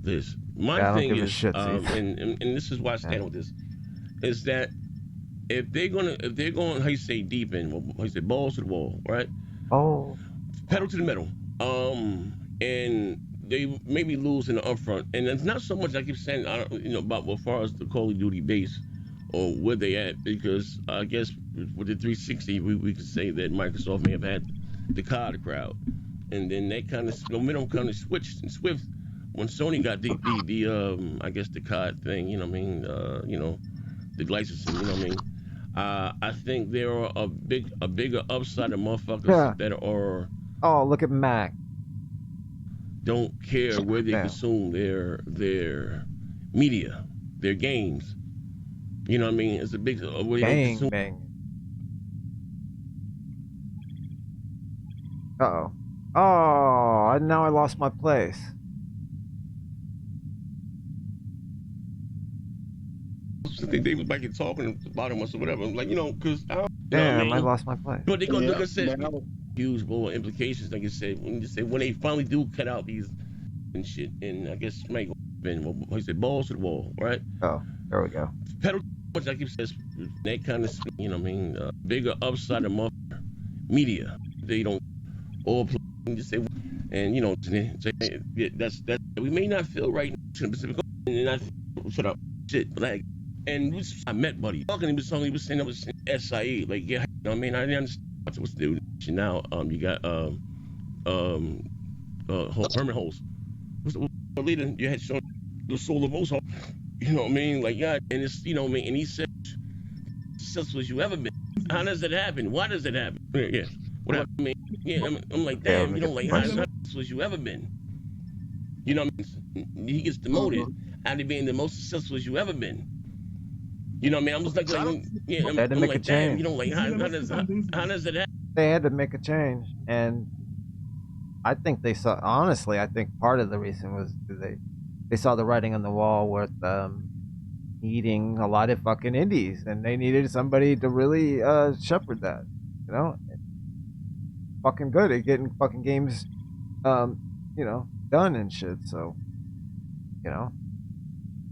this. My thing is, and this is why I stand with this, is that if they're going, how you say, deep in, how you say, balls to the wall, right? Oh. Pedal to the metal. And they maybe lose in the upfront. And it's not so much I keep saying, about as far as the Call of Duty base or where they at, because I guess with the 360, we could say that Microsoft may have had the COD crowd. And then that kind of momentum kind of switched and swift when Sony got the I guess the COD thing, the licensing, I think there are a bigger upside of motherfuckers that are. Oh, look at Mac. Don't care where they consume their media, their games. You know what I mean? It's a big way they consume. Bang. Uh-oh. Oh, now I lost my place. They was back and talking about him or whatever. I'm like, because damn, I lost my place. But they gonna look at huge implications, like I said, when they finally do cut out these and shit, and I guess Mike been balls to the wall, right? Oh, there we go. Pedal, which I keep saying, that kind of, bigger upside of mother media. They don't all play, just say, and that's we may not feel right in the Pacific, and I shut up, shit, black. And I met Buddy talking. He was saying that was SIE. Like, yeah, I mean, I didn't understand what's the dude. Now, you got Herman Holtz. What's the leader? You had shown the soul of Most. You know what I mean? Like, yeah, and it's and he said, "Successful as you ever been." How does that happen? Why does it happen? Yeah, what happened? I mean, yeah, I'm like, damn, how successful as you ever been? You know what I mean? He gets demoted out of being the most successful as you ever been. You know what I mean? I'm just like I'm like, damn, how does it happen? They had to make a change, and I think they saw. Honestly, I think part of the reason was they saw the writing on the wall with needing a lot of fucking indies, and they needed somebody to really shepherd that. Fucking good at getting fucking games, done and shit. So,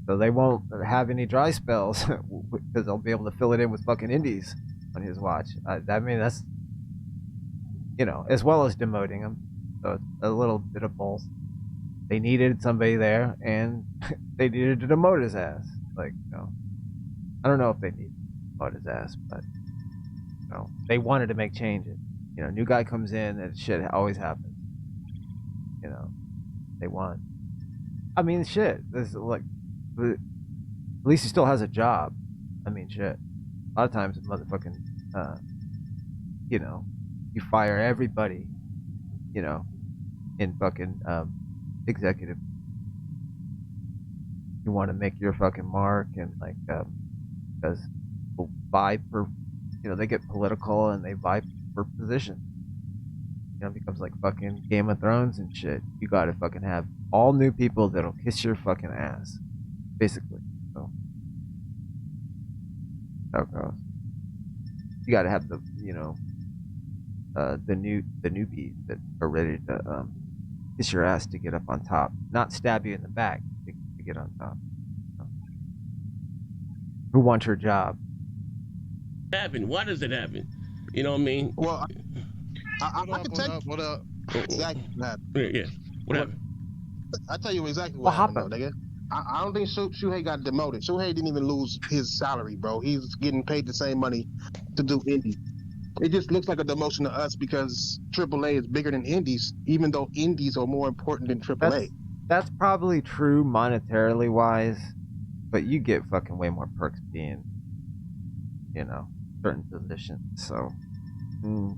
So they won't have any dry spells because they'll be able to fill it in with fucking indies on his watch. I mean, that's, as well as demoting him. So it's a little bit of both. They needed somebody there, and they needed to demote his ass. Like, I don't know if they need to demote his ass, but, they wanted to make changes. New guy comes in, and shit always happens. They want. I mean, shit. This is like. But at least he still has a job. I mean, shit. A lot of times, motherfucking, you fire everybody, in fucking executive. You want to make your fucking mark, and like, because people vie for, they get political and they vie for position. It becomes like fucking Game of Thrones and shit. You gotta fucking have all new people that'll kiss your fucking ass. Basically, so how it goes. You got to have the newbies that are ready to kiss your ass to get up on top, not stab you in the back to get on top. Who wants your job? Happen? Why does it happen? You know what I mean? Well, I can tell you What up? exactly what happened. Yeah. What happened? I tell you exactly what happened, though, nigga. I don't think Shuhei got demoted. Shuhei didn't even lose his salary, bro. He's getting paid the same money to do indie. It just looks like a demotion to us because AAA is bigger than indies, even though indies are more important than AAA. That's probably true monetarily wise, but you get fucking way more perks being, you know, certain positions. So,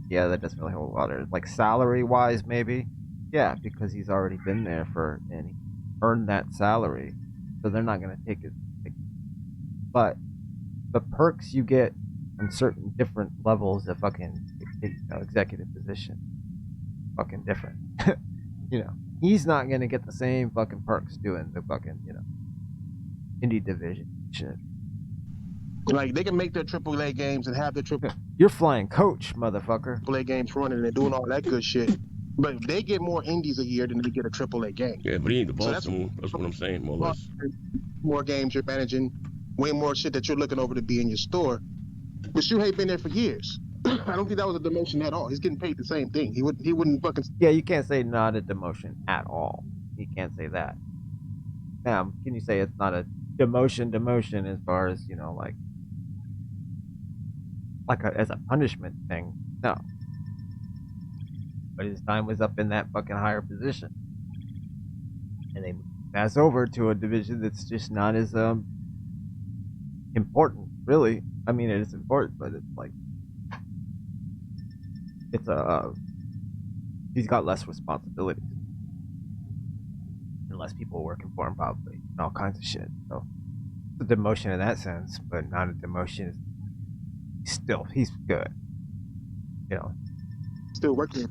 yeah, that doesn't really hold water. Like salary wise, maybe, yeah, because he's already been there and he earned that salary, so they're not gonna take it. But the perks you get on certain different levels of fucking executive position, fucking different. You know, he's not gonna get the same fucking perks doing the fucking, you know, indie division shit. Like they can make their AAA games and have their You're flying coach, motherfucker. AAA games running and doing all that good shit. But they get more indies a year than they get a AAA game. Yeah, but he ain't the boss. So that's what I'm saying, more or less. More games you're managing, way more shit that you're looking over to be in your store. But Shuhei been there for years. I don't think that was a demotion at all. He's getting paid the same thing. He wouldn't fucking. Yeah, you can't say not a demotion at all. You can't say that. Now, can you say it's not a demotion as far as, you know, like as a punishment thing? No. But his time was up in that fucking higher position, and they pass over to a division that's just not as important, really. I mean, it is important, but it's like he's got less responsibilities and less people working for him, probably, and all kinds of shit. So it's a demotion in that sense, but not a demotion. He's good, you know. Still working.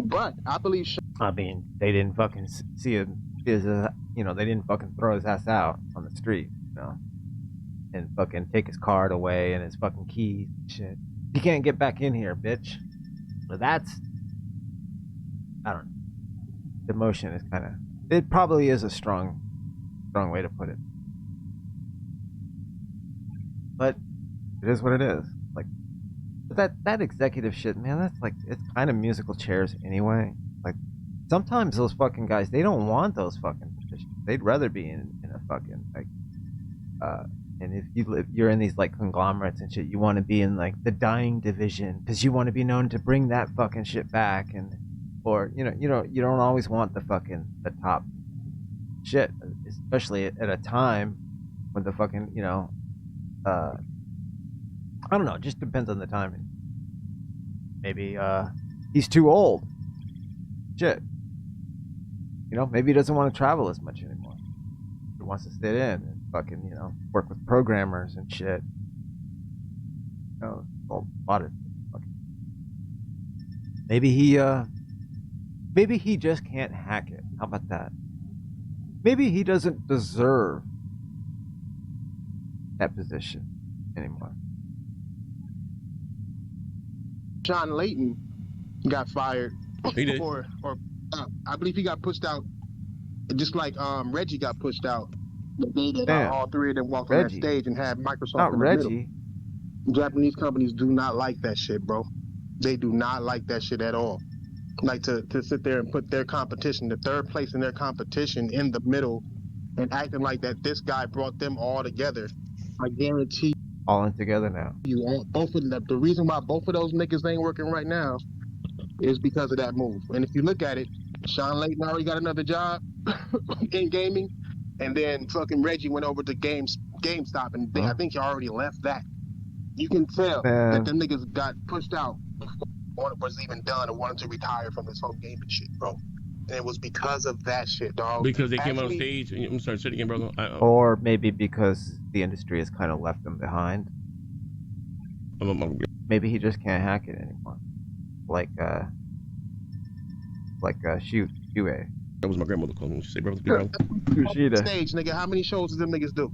But I believe. I mean, they didn't fucking see him. You know, they didn't fucking throw his ass out on the street, you know, and fucking take his card away and his fucking keys and shit. You can't get back in here, bitch. But that's, I don't know. Demotion is kind of. It probably is a strong way to put it. But it is what it is. Like, but that executive shit, man, that's like, it's kind of musical chairs anyway. Like, sometimes those fucking guys, they don't want those fucking positions. They'd rather be in a fucking, like, and if you're in these, like, conglomerates and shit, you want to be in, like, the dying division, because you want to be known to bring that fucking shit back, and, or, you don't always want the top shit, especially at a time when the fucking, you know, I don't know, it just depends on the timing. Maybe, he's too old. Shit. You know, maybe he doesn't want to travel as much anymore. He wants to sit in and fucking, you know, work with programmers and shit. You know, a lot of fucking. Maybe he just can't hack it. How about that? Maybe he doesn't deserve that position anymore. John Layton got fired. He did. Or I believe he got pushed out, just like Reggie got pushed out. The day that all three of them walked on that stage and had Microsoft. Not in the Reggie. Middle. Japanese companies do not like that shit, bro. They do not like that shit at all. Like to sit there and put their competition, the third place in their competition, in the middle, and acting like that this guy brought them all together. I guarantee. All in together now. Both of them. The reason why both of those niggas ain't working right now is because of that move. And if you look at it, Sean Layton already got another job in gaming, and then fucking Reggie went over to GameStop, and I think he already left that. You can tell that them niggas got pushed out before it was even done and wanted to retire from this whole gaming shit, bro. And it was because of that shit, dog. Because they came on stage. I'm sorry, say it again, brother. Or maybe because the industry has kind of left them behind. Maybe he just can't hack it anymore. Like Shuhei. That was my grandmother calling me. She said, brother. Stage, nigga. How many shows did them niggas do?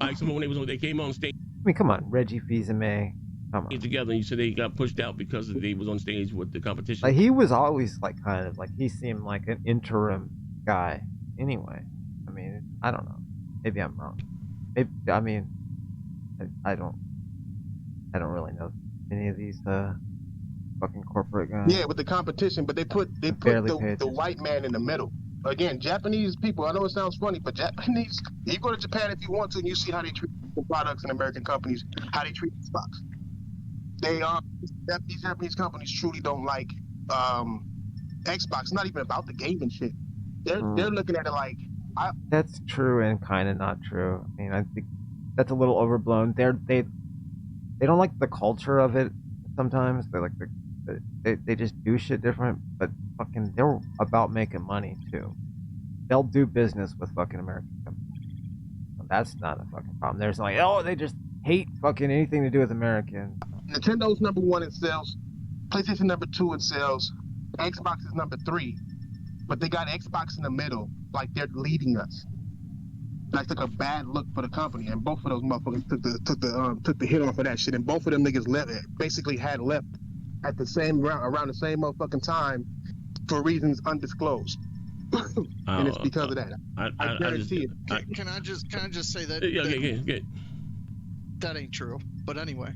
Like, someone when they came on stage. I mean, come on, Reggie Fils-Aimé, Come on. together, and you said they got pushed out because they was on stage with the competition. Like he was always like kind of like he seemed like an interim guy. Anyway, I mean, I don't know. Maybe I'm wrong. Maybe, I mean, I don't really know any of these fucking corporate guys. Yeah, with the competition, but they put the white man in the middle. Again, Japanese people, I know it sounds funny, but Japanese, you go to Japan if you want to, and you see how they treat the products in American companies, how they treat Xbox. These Japanese companies truly don't like Xbox. It's not even about the game and shit. They're looking at it like that's true and kind of not true. I mean, I think that's a little overblown. They don't like the culture of it. Sometimes they like they just do shit different. But fucking, they're about making money too. They'll do business with fucking American companies. So that's not a fucking problem. There's like, oh, they just hate fucking anything to do with American. Nintendo's number 1 in sales, PlayStation number 2 in sales, Xbox is number 3, but they got Xbox in the middle, like they're leading us. That took a bad look for the company, and both of those motherfuckers took the hit off of that shit, and both of them niggas left at the same around the same motherfucking time for reasons undisclosed. And it's because of that. I guarantee it. Can I just say that? Yeah. That ain't true. But anyway.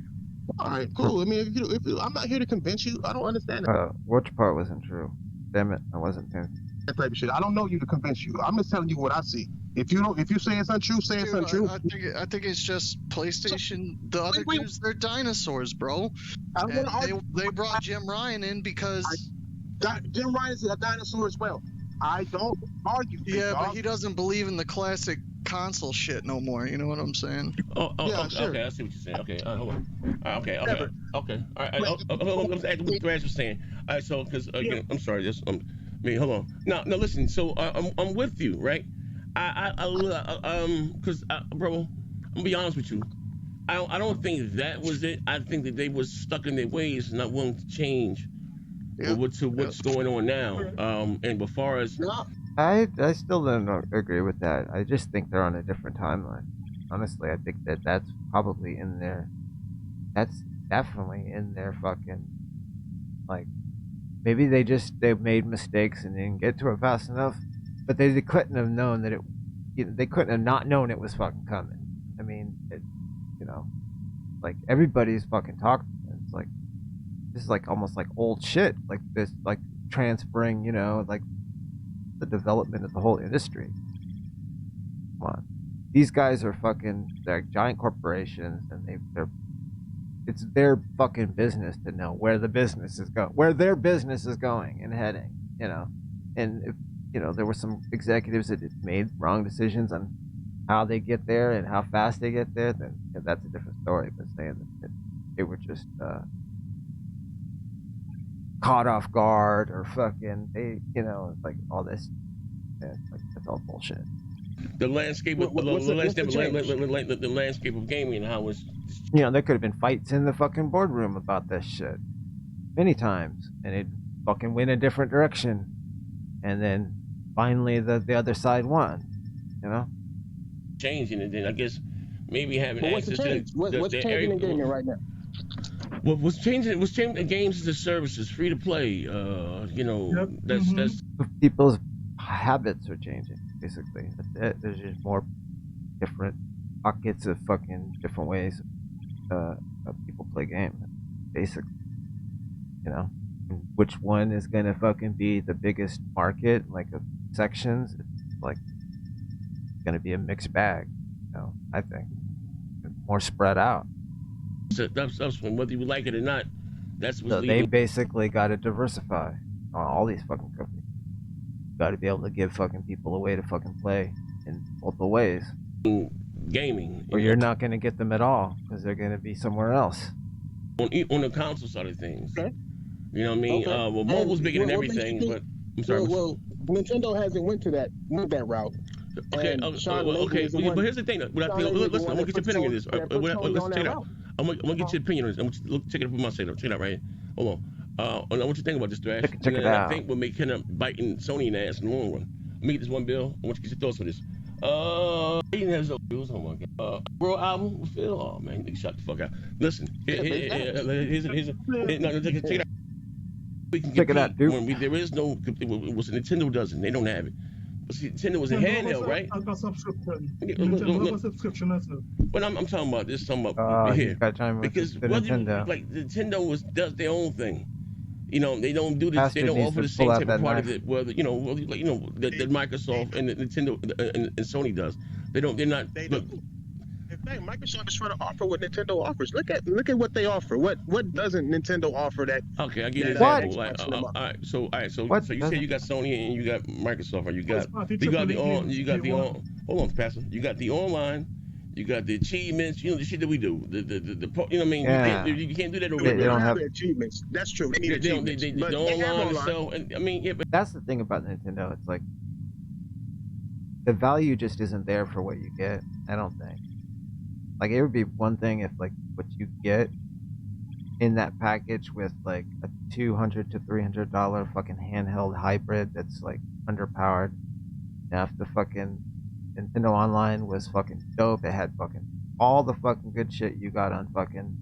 All right, cool. I mean, if I'm not here to convince you. I don't understand it. Which part wasn't true? Damn it, I wasn't paying. That type of shit. I don't know you to convince you. I'm just telling you what I see. If you say it's untrue, say it's untrue. I think it's just PlayStation. The other dudes, they're dinosaurs, bro. They brought Jim Ryan in because Jim Ryan is a dinosaur as well. I don't argue. Yeah, but he doesn't believe in the classic console shit no more. You know what I'm saying? Yeah, sure. Okay, I see what you're saying. Okay, hold on. Okay. All right. Let's add what Thrash was saying. All right, so because again, I'm sorry. Hold on. No, listen. So I'm with you, right? Because bro, I'm gonna be honest with you. I don't think that was it. I think that they were stuck in their ways and not willing to change. What's going on now? And as far as I still don't agree with that. I just think they're on a different timeline. Honestly, I think that's probably in there. That's definitely in their fucking, like, maybe they made mistakes and didn't get to it fast enough, but they couldn't have known that they couldn't have not known it was fucking coming. I mean, like everybody's fucking talking. It's like, this is like almost like old shit, like this, like transferring, like the development of the whole industry. Come on, these guys are they're giant corporations, and it's their fucking business to know where the business is going, where their business is going and heading. And if there were some executives that made wrong decisions on how they get there and how fast they get there, then that's a different story. But saying that they were just caught off guard or fucking it's like all this, like that's all bullshit. The landscape of the landscape of gaming and how it's there could have been fights in the fucking boardroom about this shit many times, and it fucking went a different direction, and then finally the other side won. Changing, and then I guess maybe having access to what's changing in gaming right now? What's changing games as a services, free to play. That's people's habits are changing. Basically, that's it. There's just more different pockets of fucking different ways of people play games. Basically, which one is gonna fucking be the biggest market, like sections? It's like gonna be a mixed bag. I think more spread out. That's whether you like it or not. That's what's so they basically got to diversify on all these fucking companies. Got to be able to give fucking people a way to fucking play in multiple ways. Gaming, or you're not going to get them at all because they're going to be somewhere else. On the console side of things, okay. You know what I mean? Okay. Mobile's bigger than everything, but I'm sorry. Well, Nintendo hasn't went that route. Okay, but here's the thing. Listen, I want to get your opinion on this. Let's check it out. I'm gonna get your opinion on this. I'm gonna check it out for myself. Check it out right here. Hold on. I want you to think about this, Thrash. Check it out. I think we'll make biting Sony in the ass in the long run. Let me get this one, Bill. I want you to get your thoughts on this. He has no views. Oh my god. World album with Phil. Oh man, nigga, shut the fuck out. Listen, check it out. We can Check it out, compete dude. when there is no. Nintendo doesn't. They don't have it. But see, Nintendo was a handheld, right? A subscription. Nintendo have a subscription as well. But I'm talking about this. Talking about here because the whether Nintendo. like Nintendo does their own thing. You know, they don't do this. Bastard They don't needs offer to the same pull out type that of product knife. that whether that Microsoft and Nintendo and Sony does. They don't. They're not. They Look, do. In fact, Microsoft is trying to offer what Nintendo offers. Look at what they offer. What doesn't Nintendo offer that? okay, I give you an What? example. Like, all right, so What so you doesn't- say you got Sony and you got Microsoft, or you got First party the on, games, you got the you on. want- Hold on, Pastor. You got the online. You got the achievements. You know the shit that we do. The you know what I mean. Yeah. You can't do that over They there. don't have have- the achievements. That's true. They need They don't. achievements. The But they have online online. itself. And I mean, yeah, but That's the thing about Nintendo. It's like the value just isn't there for what you get. I don't think. Like it would be one thing if like what you get in that package with like a $200 to $300 fucking handheld hybrid that's like underpowered. Now if the fucking Nintendo Online was fucking dope, it had fucking all the fucking good shit you got on fucking,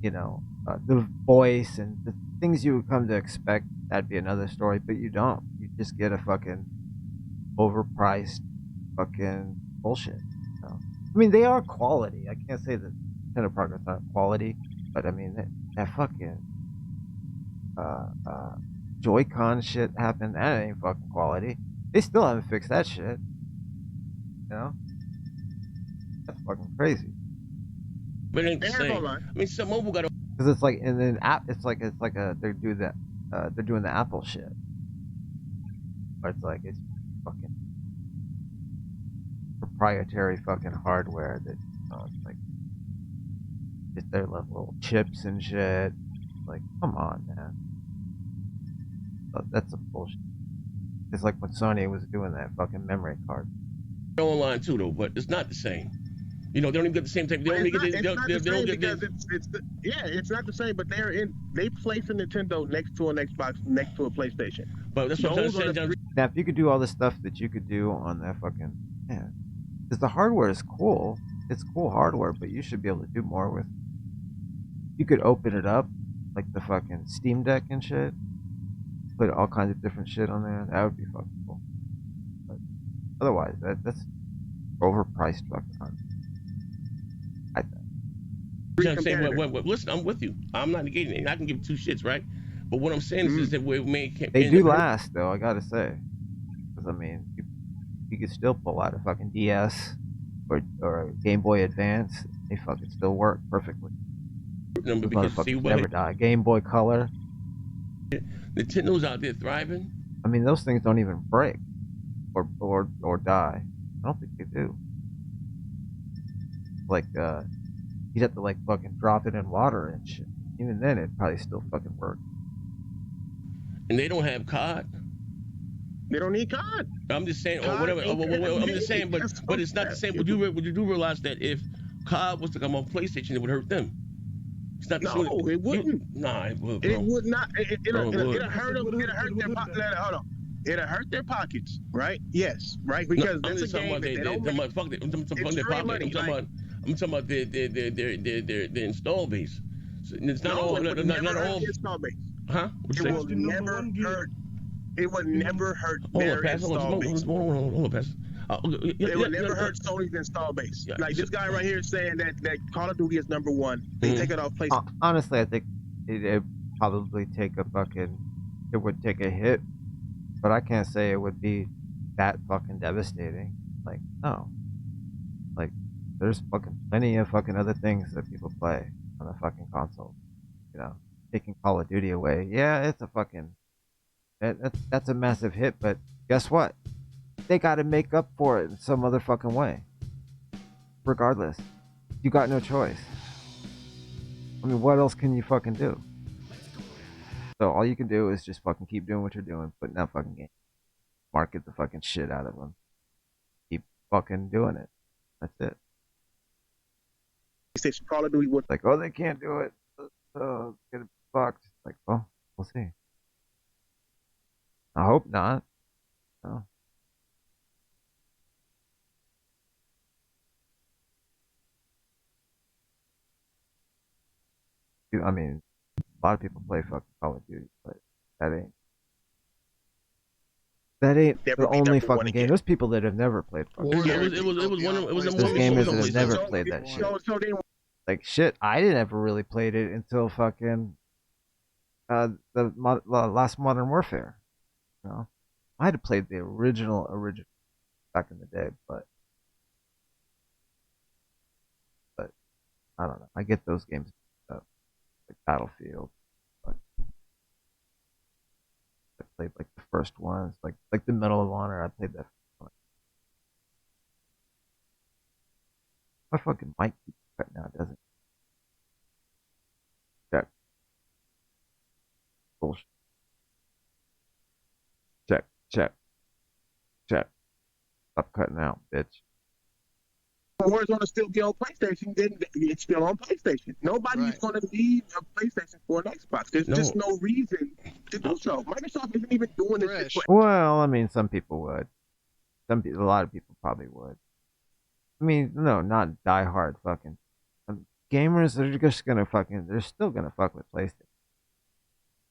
the voice and the things you would come to expect. That'd be another story, but you don't. You just get a fucking overpriced fucking bullshit. I mean, they are quality. I can't say that Nintendo products aren't quality, but I mean that fucking Joy-Con shit happened. That ain't fucking quality. They still haven't fixed that shit. That's fucking crazy. it ain't the They have same. online. I mean, some mobile got. Because it's like, and then app, it's like they're doing the Apple shit. But it's like it's fucking proprietary fucking hardware that it's like just their little chips and shit. Like, come on, man. That's some bullshit. It's like when Sony was doing that fucking memory card. Online too, though, but it's not the same. You know, they don't even get the same type. They don't It's get. not They the don't same get. because it's not the same. But they place a Nintendo next to an Xbox, next to a PlayStation. But that's what I'm Those are saying. the Now, if you could do all the stuff that you could do on that fucking, because the hardware is cool. It's cool hardware, but you should be able to do more with. You could open it up, like the fucking Steam Deck and shit. Put all kinds of different shit on there. That would be fucking cool. But otherwise, that's overpriced fucking hardware. I think. I'm saying, listen, I'm with you. I'm not negating it. I can give two shits, right? But what I'm saying is that we may. They do last, though. I gotta say, because I mean, you could still pull out a fucking DS or Game Boy Advance. They fucking still work perfectly. Number Those because see motherfuckers what never die. Game Boy Color. Nintendo's out there thriving. I mean, those things don't even break or die. I don't think they do. Like, you'd have to like fucking drop it in water and shit. Even then, it'd probably still fucking work. And they don't have COD. They don't need COD. I'm just saying, or COD whatever. ain't I'm just saying, but it's not the same. Would you do realize that if COD was to come on PlayStation, it would hurt them? It's not the same. No, it wouldn't. Nah, it would. Bro. It would not. It'll hurt them. It'll It'll hurt their hurt them. Hold on. It'll hurt their pockets, right? Yes, right. Because I'm that's just a talking game about that they don't. I'm talking about their free pocket. money, I'm talking about their install base. So it's not all. It would Not never hurt all. the install base. Huh? What you It say? will never hurt. It would never hurt Hold their on, Pastor. install base. Hold on, Pastor. It would never hurt Sony's install base. Yeah, Like this guy right here saying that Call of Duty is number one. They take it off PlayStation. Honestly, I think it'd probably take it would take a hit, but I can't say it would be that fucking devastating. Like, no. Like, there's fucking plenty of fucking other things that people play on the fucking console. Taking Call of Duty away. Yeah, it's a fucking, that's a massive hit, but guess what? They gotta make up for it in some other fucking way. Regardless. You got no choice. I mean, what else can you fucking do? So all you can do is just fucking keep doing what you're doing, putting out fucking games. Market the fucking shit out of them. Keep fucking doing it. That's it. PlayStation Call of Duty would. Like, oh, they can't do it. Get it fucked. Like, well, we'll see. I hope not. No. I mean, a lot of people play fucking Call of Duty, but that ain't Never the be only number one fucking game. again. There's people that have never played fucking. It was one of There's them gamers on that have never PlayStation. played that shit. So they Like shit, I never really played it until fucking the last Modern Warfare. You know, I had to play the original back in the day, but I don't know. I get those games like Battlefield. But I played like the first ones, like the Medal of Honor. I played that. My fucking mic keeps cutting out, doesn't it? Check. Bullshit. Check. Stop cutting out, bitch. Warzone will still be on PlayStation, then it's still on PlayStation. Nobody's going to leave a PlayStation for an Xbox. There's just no reason to do so. Microsoft isn't even doing this shit. Well, I mean, some people would. A lot of people probably would. I mean, no, not diehard fucking gamers. They're just gonna fucking. They're still gonna fuck with PlayStation.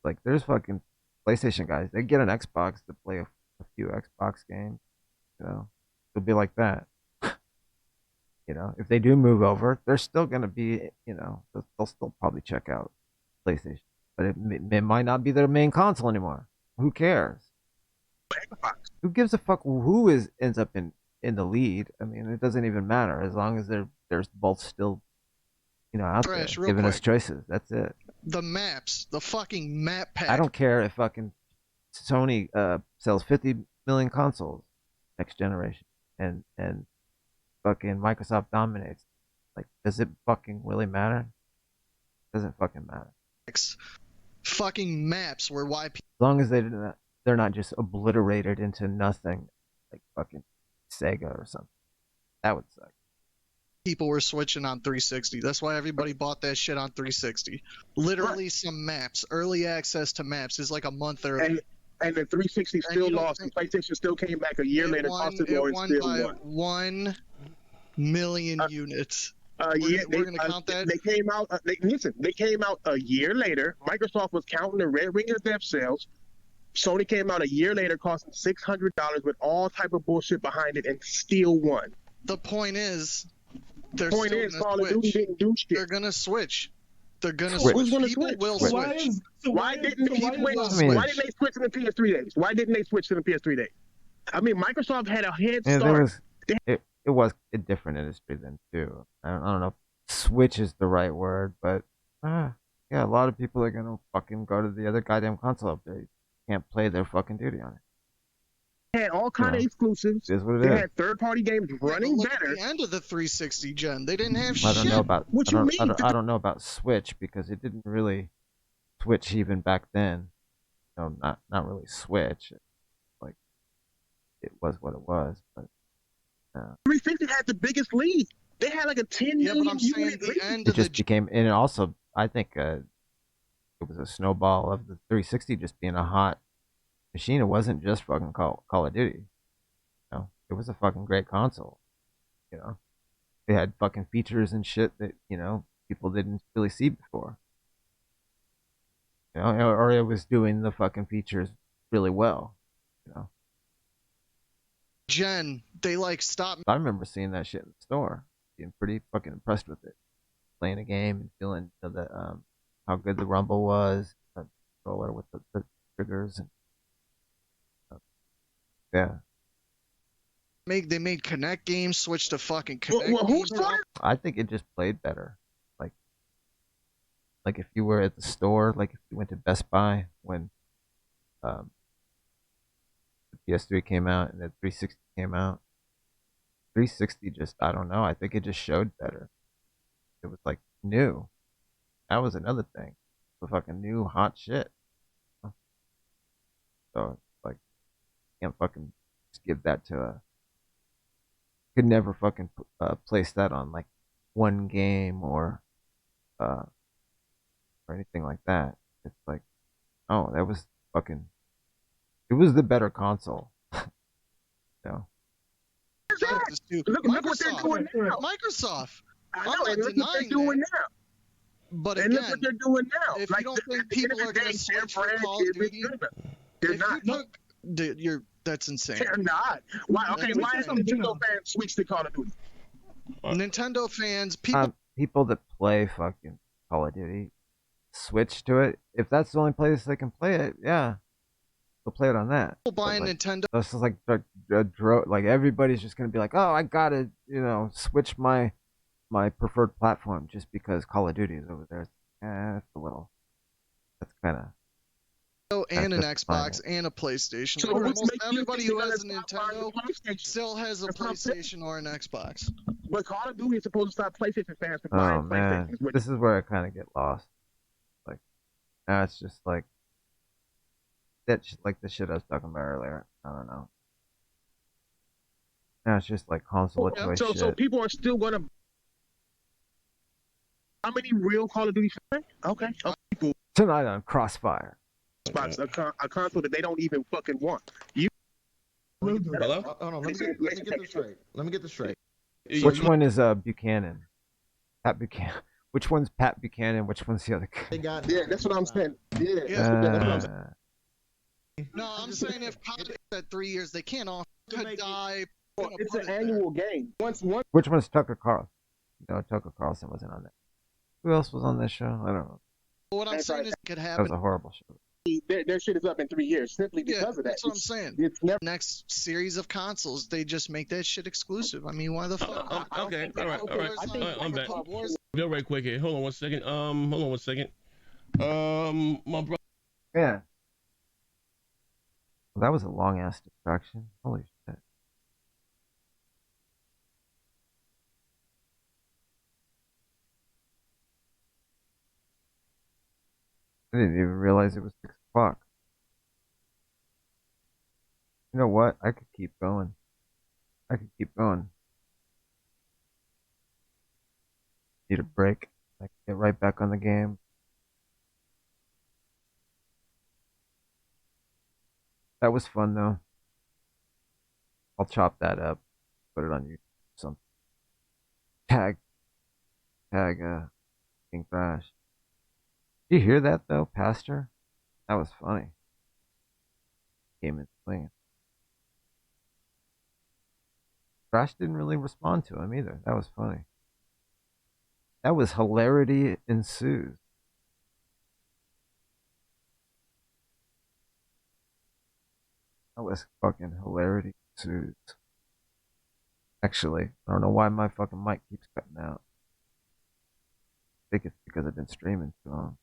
Like, there's fucking PlayStation guys. They get an Xbox to play a few Xbox games. You know, it'll be like that. You know, if they do move over, they're still gonna be. You know, they'll still probably check out PlayStation, but it might not be their main console anymore. Who cares? Who gives a fuck who ends up in the lead? I mean, it doesn't even matter as long as they're both still, you know, out there giving us choices. That's it. The maps, the fucking map pack. I don't care if fucking Sony sells 50 million consoles next generation and fucking Microsoft dominates. Like, does it fucking really matter? Doesn't fucking matter. Fucking maps where why people. As long as they're not just obliterated into nothing, like fucking Sega or something. That would suck. People were switching on 360. That's why everybody bought that shit on 360. Literally, some maps, early access to maps is like a month early. And the 360 still lost, and PlayStation still came back a year later, costed more, and still won. 1 million units. Yeah, we're gonna count that. They came out. They came out a year later. Microsoft was counting the red ring of dev sales. Sony came out a year later, costing $600 with all type of bullshit behind it, and still won. The point is, Call of Duty didn't do shit. They're gonna switch. They're gonna switch. switch. Who's gonna People switch? will switch. Why didn't they switch in the PS3 days? Why didn't they switch to the PS3 days? I mean, Microsoft had a head start. It was a different industry then too. I don't know if switch is the right word, but yeah, a lot of people are gonna fucking go to the other goddamn console update. Can't play their fucking duty on it. They had all kind of exclusives. It is what it they is. had third-party games running better. At the end of the 360 gen, they didn't have shit. I don't know about. What you mean? I don't know about Switch because it didn't really switch even back then. No, not really switch. Like, it was what it was, but 360 had the biggest lead. They had like a 10 million but I'm saying unit the lead. end it of just the became, and it also, I think, it was a snowball of the 360 just being a hot machine. It wasn't just fucking Call of Duty. You know, it was a fucking great console. You know, they had fucking features and shit that, you know, people didn't really see before. You know, or it was doing the fucking features really well. You know, gen, they like stopped. I remember seeing that shit in the store, being pretty fucking impressed with it, playing a game and feeling how good the rumble was, the controller with the triggers and yeah. They made Connect games, switch to fucking Connect games. I think it just played better. Like if you were at the store, like if you went to Best Buy when the PS3 came out and the 360 came out, 360 just, I don't know, I think it just showed better. It was like new. That was another thing. The fucking new hot shit. So it's like, can't fucking just give that to could never fucking place that on like one game or anything like that. It's like, oh, that was fucking, it was the better console. You know? Look what they're doing now. Microsoft. I know, and look what they're doing now. But And again, look what they're doing now. if Like, you don't think at the end people of are the going day, to their switch for brand Call of is Duty, good. They're if not. you took, that's insane. They're not. Why? Okay, That's why is something Nintendo else. fans switch to Call of Duty? Nintendo fans, people People that play fucking Call of Duty switch to it. If that's the only place they can play it, yeah, they'll play it on that. buy a But, like, Nintendo. This is like like everybody's just gonna be like, oh, I gotta, switch my preferred platform just because Call of Duty is over there. That's a little. That's kind of. And an That's Xbox fine. and a PlayStation. So Like, what's almost make you everybody think who they're has a gonna stop buying Nintendo the PlayStation? still has a That's what I'm saying. PlayStation or an Xbox. But Call of Duty is supposed to stop PlayStation fans from Oh buying man, PlayStations. Which, this is where I kind of get lost. Like, now it's just like like the shit I was talking about earlier. I don't know. Now it's just like console choice so shit. people are still gonna. How many real Call of Duty fans? Okay, people Tonight on Crossfire. Xbox a console that they don't even fucking want. You. Hello? Hold on, let me get this straight. Let me get this straight. Which one is Buchanan? Pat Buchanan. Which one's Pat Buchanan? Which one's the other guy? They got Yeah, that's what I'm saying. Yeah, that's what I'm saying. No, I'm saying if Call of Duty at 3 years, they can't offer to die. It's an annual game. Once Which one's Tucker Carlson? No, Tucker Carlson wasn't on that. Who else was on this show? I don't know. What I'm That's saying right. is it could That happen. was a horrible show. their shit is up in 3 years simply Yeah, because of that. that's what I'm saying. It's never. Next series of consoles, they just make that shit exclusive. I mean, why the fuck? Okay, all right. I'm back. Wars- Real right quick here. Hold on one second. My brother. Yeah. Well, that was a long ass distraction. Holy shit. I didn't even realize it was 6 o'clock. You know what? I could keep going. Need a break. I can get right back on the game. That was fun though. I'll chop that up, put it on YouTube. Something. Tag KingThrash. Did you hear that though, Pastor? That was funny. Came in swinging. Thrash didn't really respond to him either. That was funny. That was hilarity ensues. That was fucking hilarity ensues. Actually, I don't know why my fucking mic keeps cutting out. I think it's because I've been streaming too long.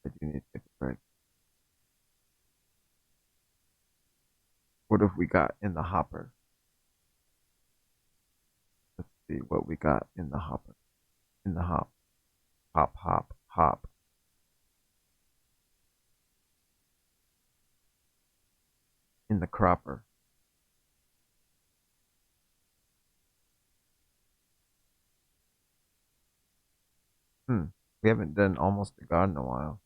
I do need to take a break. What have we got in the hopper? Let's see what we got in the hopper. In the hop. Hop. In the cropper. We haven't done Almost a God in a while.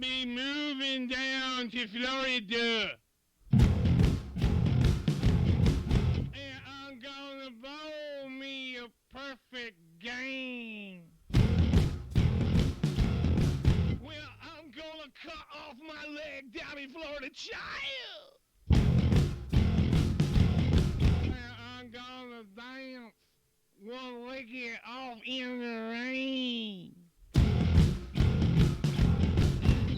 be moving down to Florida. And I'm gonna bowl me a perfect game. Well, I'm gonna cut off my leg down in Florida, child. And I'm gonna dance one legged off in the rain.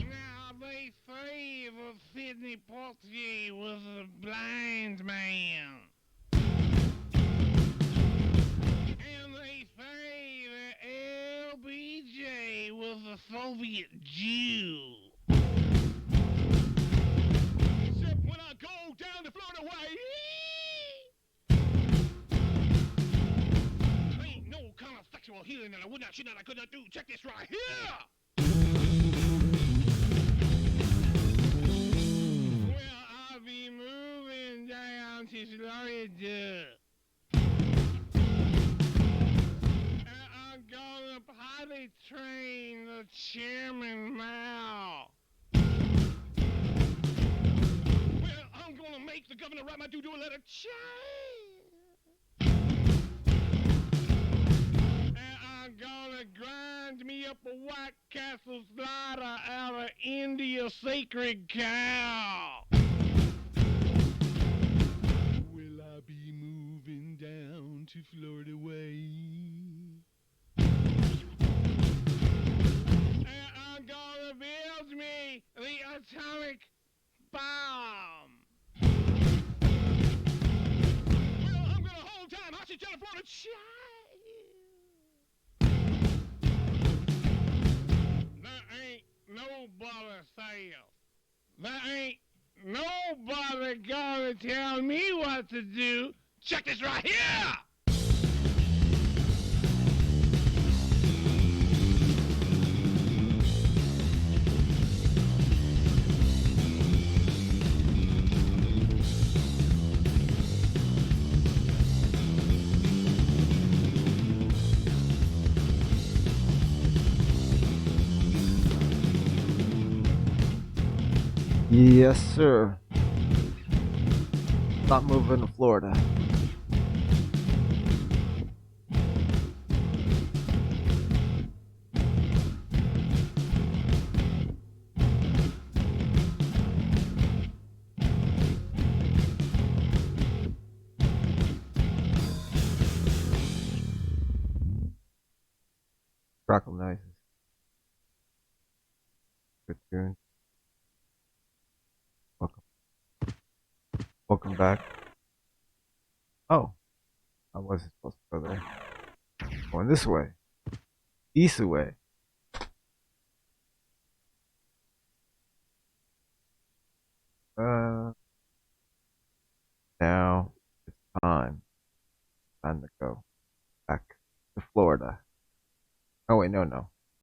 Now they say that Sidney Poitier was a blind man. And they say that LBJ was a Soviet Jew. Except when I go down the Florida way, ain't no kind of sexual healing that I would not, should not, I could not do. Check this right here. Well, I'll be moving down to Florida. And I'm gonna potty train the chairman Mao. Well, I'm gonna make the governor write my doo-doo letter, child. And I'm gonna grind me up a White Castle slider out of India sacred cow. Will I be moving down to Florida way? And I'm gonna build me the atomic bomb. Well, I'm gonna hold time hostage down in Florida, child. There ain't nobody safe. There ain't nobody gonna tell me what to do. Check this right here! Yes, sir. Not moving to Florida. Crackle noises. Good tune. Welcome back. Oh, I wasn't supposed to go there. Going this way. East way. Now it's time. Time to go back to Florida. Oh wait, no.